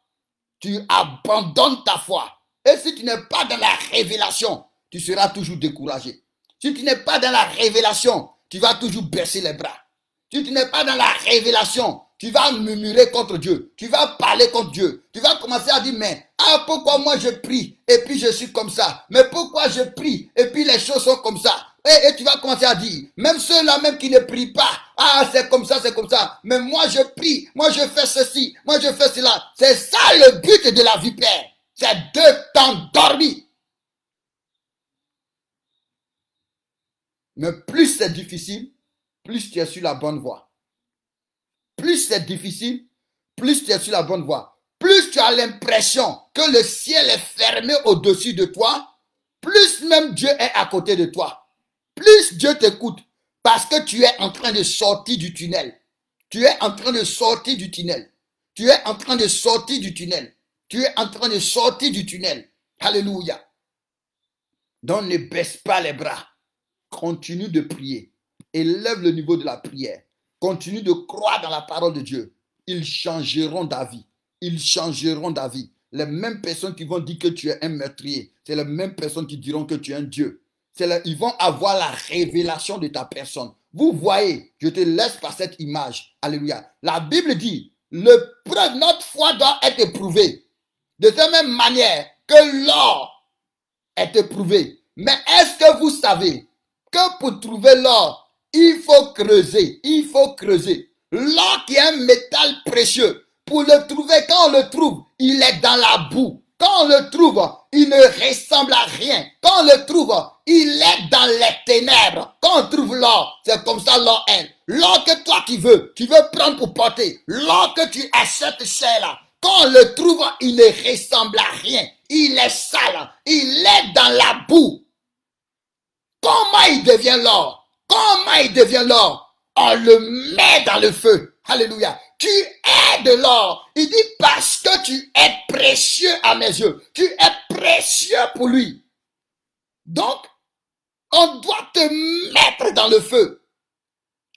Tu abandonnes ta foi. Et si tu n'es pas dans la révélation, tu seras toujours découragé. Si tu n'es pas dans la révélation, tu vas toujours baisser les bras. Si tu n'es pas dans la révélation, tu vas murmurer contre Dieu. Tu vas parler contre Dieu. Tu vas commencer à dire, mais pourquoi moi je prie et puis je suis comme ça? Mais pourquoi je prie et puis les choses sont comme ça? Et tu vas commencer à dire, même ceux-là même qui ne prient pas, c'est comme ça, c'est comme ça. Mais moi je prie, moi je fais ceci, moi je fais cela. C'est ça le but de la vipère. C'est de t'endormir. Mais plus c'est difficile, plus tu es sur la bonne voie. Plus c'est difficile, plus tu es sur la bonne voie. Plus tu as l'impression que le ciel est fermé au-dessus de toi, plus même Dieu est à côté de toi. Plus Dieu t'écoute parce que tu es en train de sortir du tunnel. Tu es en train de sortir du tunnel. Tu es en train de sortir du tunnel. Tu es en train de sortir du tunnel. Alléluia. Donc ne baisse pas les bras. Continue de prier. Élève le niveau de la prière. Continue de croire dans la parole de Dieu. Ils changeront d'avis. Ils changeront d'avis. Les mêmes personnes qui vont dire que tu es un meurtrier, c'est les mêmes personnes qui diront que tu es un Dieu. Ils vont avoir la révélation de ta personne. Vous voyez, je te laisse par cette image. Alléluia. La Bible dit, notre foi doit être éprouvée. De la même manière que l'or est éprouvé. Mais est-ce que vous savez que pour trouver l'or, il faut creuser. Il faut creuser. L'or qui est un métal précieux. Pour le trouver, quand on le trouve, il est dans la boue. Quand on le trouve, il ne ressemble à rien. Quand on le trouve, il est dans les ténèbres. Quand on trouve l'or, c'est comme ça l'or est. L'or que toi tu veux prendre pour porter. L'or que tu achètes cher là. Quand on le trouve, il ne ressemble à rien. Il est sale. Il est dans la boue. Comment il devient l'or? Comment il devient l'or? On le met dans le feu. Alléluia. Tu es de l'or. Il dit parce que tu es précieux à mes yeux. Tu es précieux pour lui. Donc, on doit te mettre dans le feu.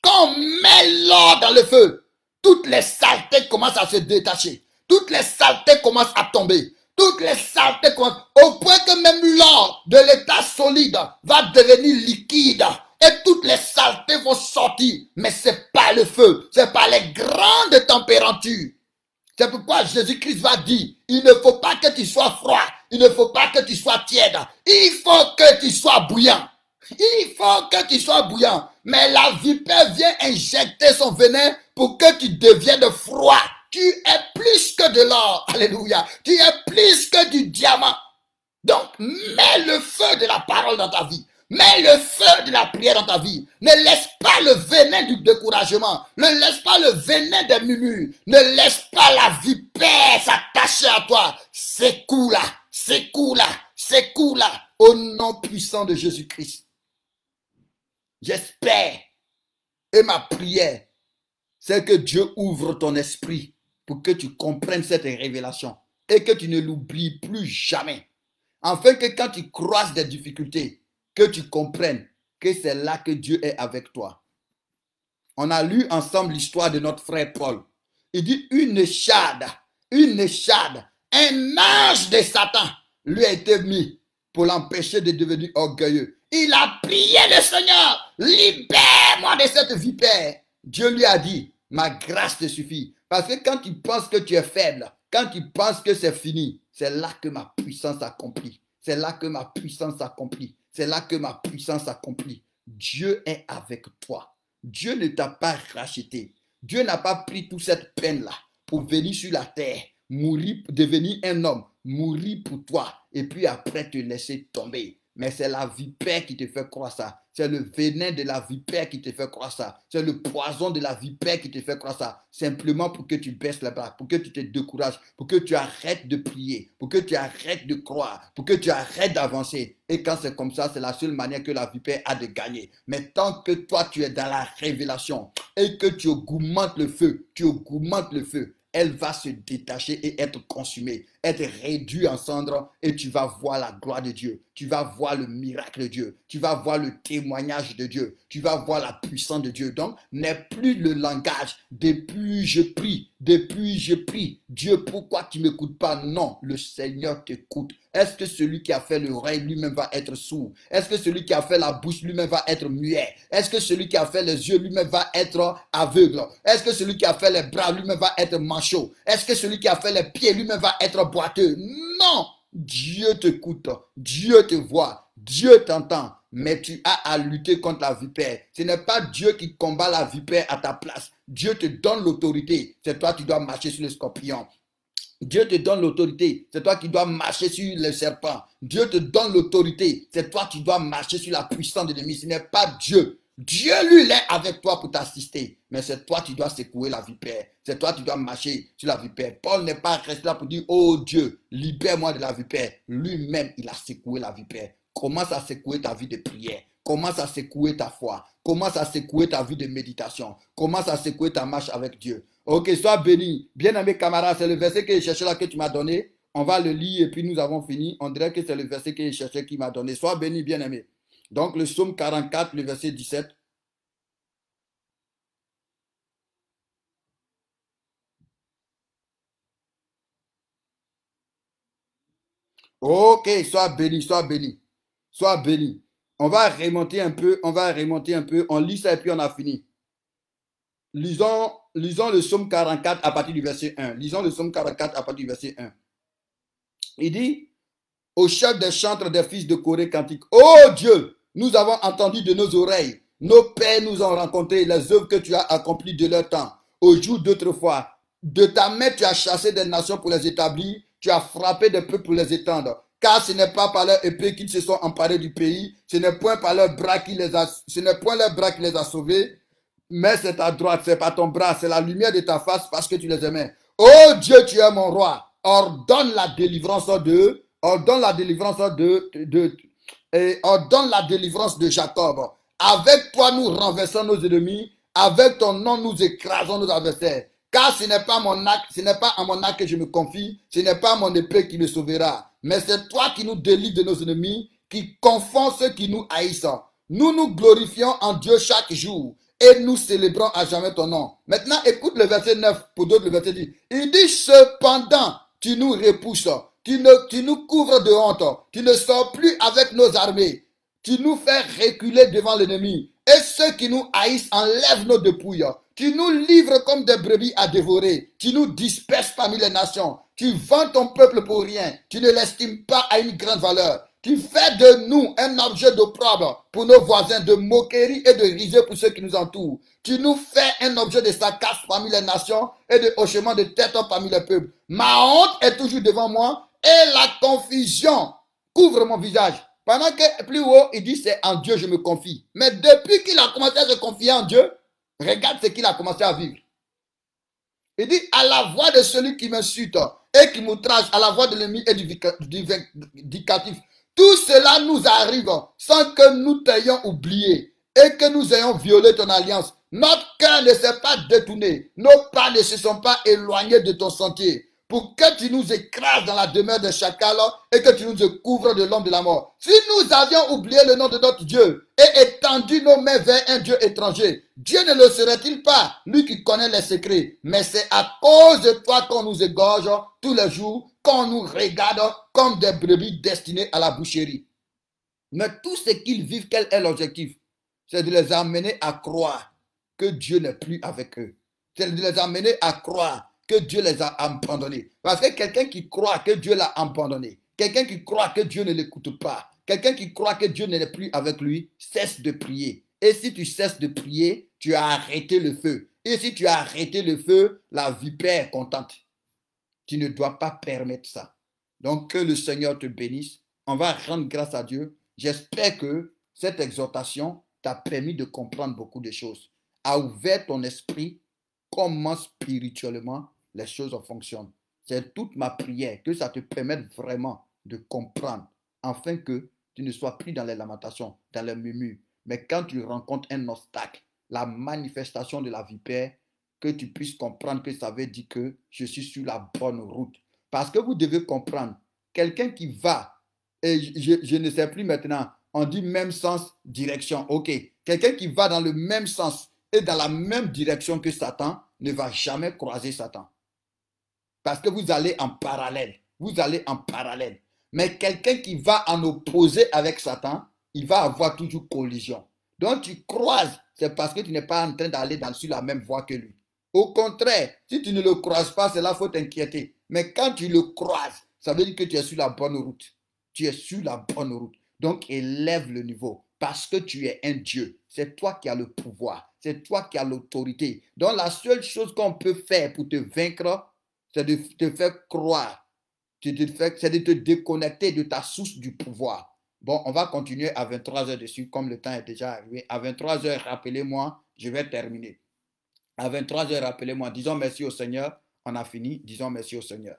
Quand on met l'or dans le feu, Toutes les saletés commencent à se détacher. Toutes les saletés commencent à tomber. Toutes les saletés commencent, au point que même l'or de l'état solide va devenir liquide. Et toutes les saletés vont sortir. Mais ce n'est pas le feu. Ce n'est pas les grandes températures. C'est pourquoi Jésus-Christ va dire, il ne faut pas que tu sois froid. Il ne faut pas que tu sois tiède. Il faut que tu sois bouillant. Il faut que tu sois bouillant. Mais la vipère vient injecter son venin pour que tu deviennes froid. Tu es plus que de l'or. Alléluia. Tu es plus que du diamant. Donc, mets le feu de la parole dans ta vie. Mets le feu de la prière dans ta vie. Ne laisse pas le venin du découragement. Ne laisse pas le venin des murmures. Ne laisse pas la vipère s'attacher à toi. Secoue-la, secoue-la, secoue-la. Au nom puissant de Jésus-Christ. J'espère, et ma prière, c'est que Dieu ouvre ton esprit pour que tu comprennes cette révélation et que tu ne l'oublies plus jamais. Afin que quand tu croises des difficultés, que tu comprennes que c'est là que Dieu est avec toi. On a lu ensemble l'histoire de notre frère Paul. Il dit une échade, un ange de Satan lui a été mis pour l'empêcher de devenir orgueilleux. Il a prié le Seigneur, libère-moi de cette vipère. Dieu lui a dit, ma grâce te suffit. Parce que quand tu penses que tu es faible, quand tu penses que c'est fini, c'est là que ma puissance accomplit. C'est là que ma puissance accomplit. C'est là que ma puissance accomplit. Dieu est avec toi. Dieu ne t'a pas racheté. Dieu n'a pas pris toute cette peine-là pour venir sur la terre, mourir, devenir un homme, mourir pour toi, et puis après te laisser tomber. Mais c'est la vipère qui te fait croire ça. C'est le venin de la vipère qui te fait croire ça. C'est le poison de la vipère qui te fait croire ça. Simplement pour que tu baisses la bras, pour que tu te décourages, pour que tu arrêtes de prier, pour que tu arrêtes de croire, pour que tu arrêtes d'avancer. Et quand c'est comme ça, c'est la seule manière que la vipère a de gagner. Mais tant que toi, tu es dans la révélation et que tu augmentes le feu, elle va se détacher et être consumée, être réduite en cendres, et tu vas voir la gloire de Dieu, tu vas voir le miracle de Dieu, tu vas voir le témoignage de Dieu, tu vas voir la puissance de Dieu. Donc, n'est plus le langage, depuis je prie, Dieu, pourquoi tu ne m'écoutes pas? Non, le Seigneur t'écoute. Est-ce que celui qui a fait l'oreille lui-même va être sourd? Est-ce que celui qui a fait la bouche lui-même va être muet? Est-ce que celui qui a fait les yeux lui-même va être aveugle? Est-ce que celui qui a fait les bras lui-même va être manchot? Est-ce que celui qui a fait les pieds lui-même va être boiteux? Non! Dieu t'écoute, Dieu te voit, Dieu t'entend, mais tu as à lutter contre la vipère. Ce n'est pas Dieu qui combat la vipère à ta place. Dieu te donne l'autorité. C'est toi qui dois marcher sur le scorpion. Dieu te donne l'autorité. C'est toi qui dois marcher sur le serpent. Dieu te donne l'autorité. C'est toi qui dois marcher sur la puissance de l'ennemi. Ce n'est pas Dieu. Dieu, lui, il est avec toi pour t'assister. Mais c'est toi qui dois secouer la vipère. C'est toi qui dois marcher sur la vipère. Paul n'est pas resté là pour dire, oh Dieu, libère-moi de la vipère. Lui-même, il a secoué la vipère. Commence à secouer ta vie de prière. Commence à secouer ta foi. Commence à secouer ta vie de méditation. Commence à secouer ta marche avec Dieu. Ok, sois béni. Bien-aimé camarade, c'est le verset que je cherchais là que tu m'as donné. On va le lire et puis nous avons fini. On dirait que c'est le verset que je cherchais qui m'a donné. Sois béni, bien-aimé. Donc le psaume 44, le verset 17. Ok, sois béni, sois béni. Sois béni. On va remonter un peu, on lit ça et puis on a fini. Lisons le psaume 44 à partir du verset 1. Lisons le psaume 44 à partir du verset 1. Il dit, au chef des chantres des fils de Corée cantique, ô Dieu, nous avons entendu de nos oreilles, nos pères nous ont rencontré les œuvres que tu as accomplies de leur temps, au jour d'autrefois. De ta main, tu as chassé des nations pour les établir, tu as frappé des peuples pour les étendre. Car ce n'est pas par leur épée qu'ils se sont emparés du pays, ce n'est point leur bras qui les a sauvés, mais c'est ta droite, c'est pas ton bras, c'est la lumière de ta face parce que tu les aimais. Oh Dieu, tu es mon roi. Ordonne la délivrance de Jacob. Avec toi, nous renversons nos ennemis. Avec ton nom, nous écrasons nos adversaires. Car ce n'est pas à mon acte que je me confie. Ce n'est pas mon épée qui me sauvera. Mais c'est toi qui nous délivres de nos ennemis, qui confond ceux qui nous haïssent. Nous nous glorifions en Dieu chaque jour et nous célébrons à jamais ton nom. Maintenant, écoute le verset 9, pour d'autres le verset 10. Il dit, cependant, tu nous repousses, tu nous couvres de honte, tu ne sors plus avec nos armées, tu nous fais reculer devant l'ennemi, et ceux qui nous haïssent enlèvent nos dépouilles. Tu nous livres comme des brebis à dévorer, tu nous disperses parmi les nations, tu vends ton peuple pour rien, tu ne l'estimes pas à une grande valeur. Tu fais de nous un objet d'opprobre pour nos voisins, de moquerie et de risée pour ceux qui nous entourent. Tu nous fais un objet de sarcasme parmi les nations et de hochement de tête parmi les peuples. Ma honte est toujours devant moi et la confusion couvre mon visage. Pendant que plus haut, il dit c'est en Dieu je me confie. Mais depuis qu'il a commencé à se confier en Dieu, regarde ce qu'il a commencé à vivre. Il dit à la voix de celui qui m'insulte et qui m'outrage, à la voix de l'ennemi et du vindicatif. Tout cela nous arrive sans que nous t'ayons oublié et que nous ayons violé ton alliance. Notre cœur ne s'est pas détourné, nos pas ne se sont pas éloignés de ton sentier, pour que tu nous écrases dans la demeure de chacal et que tu nous couvres de l'homme de la mort. Si nous avions oublié le nom de notre Dieu et étendu nos mains vers un Dieu étranger, Dieu ne le serait-il pas, lui qui connaît les secrets? Mais c'est à cause de toi qu'on nous égorge tous les jours, qu'on nous regarde comme des brebis destinées à la boucherie. Mais tout ce qu'ils vivent, quel est l'objectif? C'est de les amener à croire que Dieu n'est plus avec eux. C'est de les amener à croire que Dieu les a abandonnés. Parce que quelqu'un qui croit que Dieu l'a abandonné, quelqu'un qui croit que Dieu ne l'écoute pas, quelqu'un qui croit que Dieu n'est plus avec lui, cesse de prier. Et si tu cesses de prier, tu as arrêté le feu. Et si tu as arrêté le feu, la vipère est contente. Tu ne dois pas permettre ça. Donc que le Seigneur te bénisse. On va rendre grâce à Dieu. J'espère que cette exhortation t'a permis de comprendre beaucoup de choses, a ouvert ton esprit comment spirituellement les choses fonctionnent. C'est toute ma prière que ça te permette vraiment de comprendre, afin que tu ne sois plus dans les lamentations, dans les murmures. Mais quand tu rencontres un obstacle, la manifestation de la vipère, que tu puisses comprendre que ça veut dire que je suis sur la bonne route. Parce que vous devez comprendre, quelqu'un qui va, et je ne sais plus maintenant, on dit même sens, direction. Ok, quelqu'un qui va dans le même sens et dans la même direction que Satan ne va jamais croiser Satan. Parce que vous allez en parallèle. Vous allez en parallèle. Mais quelqu'un qui va en opposé avec Satan, il va avoir toujours collision. Donc tu croises, c'est parce que tu n'es pas en train d'aller sur la même voie que lui. Au contraire, si tu ne le croises pas, c'est là qu'il faut t'inquiéter. Mais quand tu le croises, ça veut dire que tu es sur la bonne route. Tu es sur la bonne route. Donc élève le niveau parce que tu es un Dieu. C'est toi qui as le pouvoir. C'est toi qui as l'autorité. Donc la seule chose qu'on peut faire pour te vaincre, c'est de te faire croire. C'est de te déconnecter de ta source du pouvoir. Bon, on va continuer à 23h dessus, comme le temps est déjà arrivé. À 23h, rappelez-moi, je vais terminer. À 23h, rappelez-moi, disons merci au Seigneur. On a fini, disons merci au Seigneur.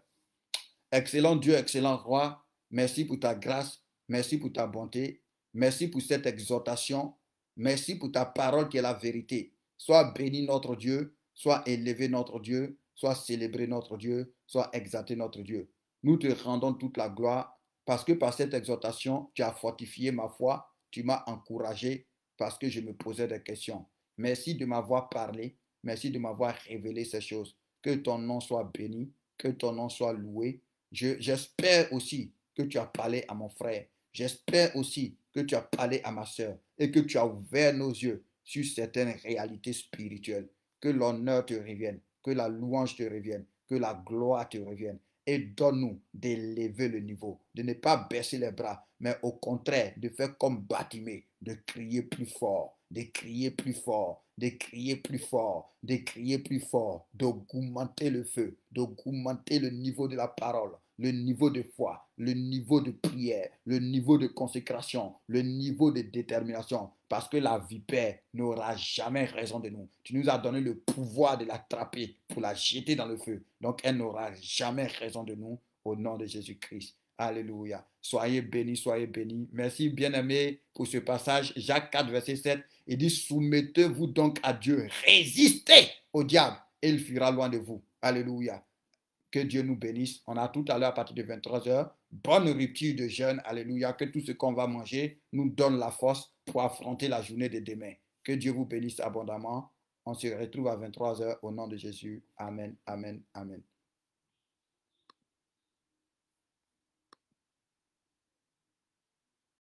Excellent Dieu, excellent Roi, merci pour ta grâce, merci pour ta bonté, merci pour cette exhortation, merci pour ta parole qui est la vérité. Sois béni notre Dieu, sois élevé notre Dieu, sois célébré notre Dieu, sois exalté notre Dieu. Nous te rendons toute la gloire parce que par cette exhortation, tu as fortifié ma foi, tu m'as encouragé parce que je me posais des questions. Merci de m'avoir parlé, merci de m'avoir révélé ces choses. Que ton nom soit béni, que ton nom soit loué. J'espère aussi que tu as parlé à mon frère. J'espère aussi que tu as parlé à ma soeur et que tu as ouvert nos yeux sur certaines réalités spirituelles. Que l'honneur te revienne, que la louange te revienne, que la gloire te revienne. Et donne-nous d'élever le niveau, de ne pas baisser les bras, mais au contraire, de faire comme Bartimée, de crier plus fort, de crier plus fort, de crier plus fort, de crier plus fort, d'augmenter le feu, d'augmenter le niveau de la parole, le niveau de foi, le niveau de prière, le niveau de consécration, le niveau de détermination, parce que la vipère n'aura jamais raison de nous. Tu nous as donné le pouvoir de l'attraper pour la jeter dans le feu. Donc elle n'aura jamais raison de nous au nom de Jésus-Christ. Alléluia. Soyez bénis, soyez bénis. Merci bien-aimés pour ce passage. Jacques 4, verset 7, il dit, soumettez-vous donc à Dieu, résistez au diable et il fuira loin de vous. Alléluia. Que Dieu nous bénisse. On a tout à l'heure à partir de 23h. Bonne rupture de jeûne. Alléluia. Que tout ce qu'on va manger nous donne la force pour affronter la journée de demain. Que Dieu vous bénisse abondamment. On se retrouve à 23 h au nom de Jésus. Amen, amen, amen.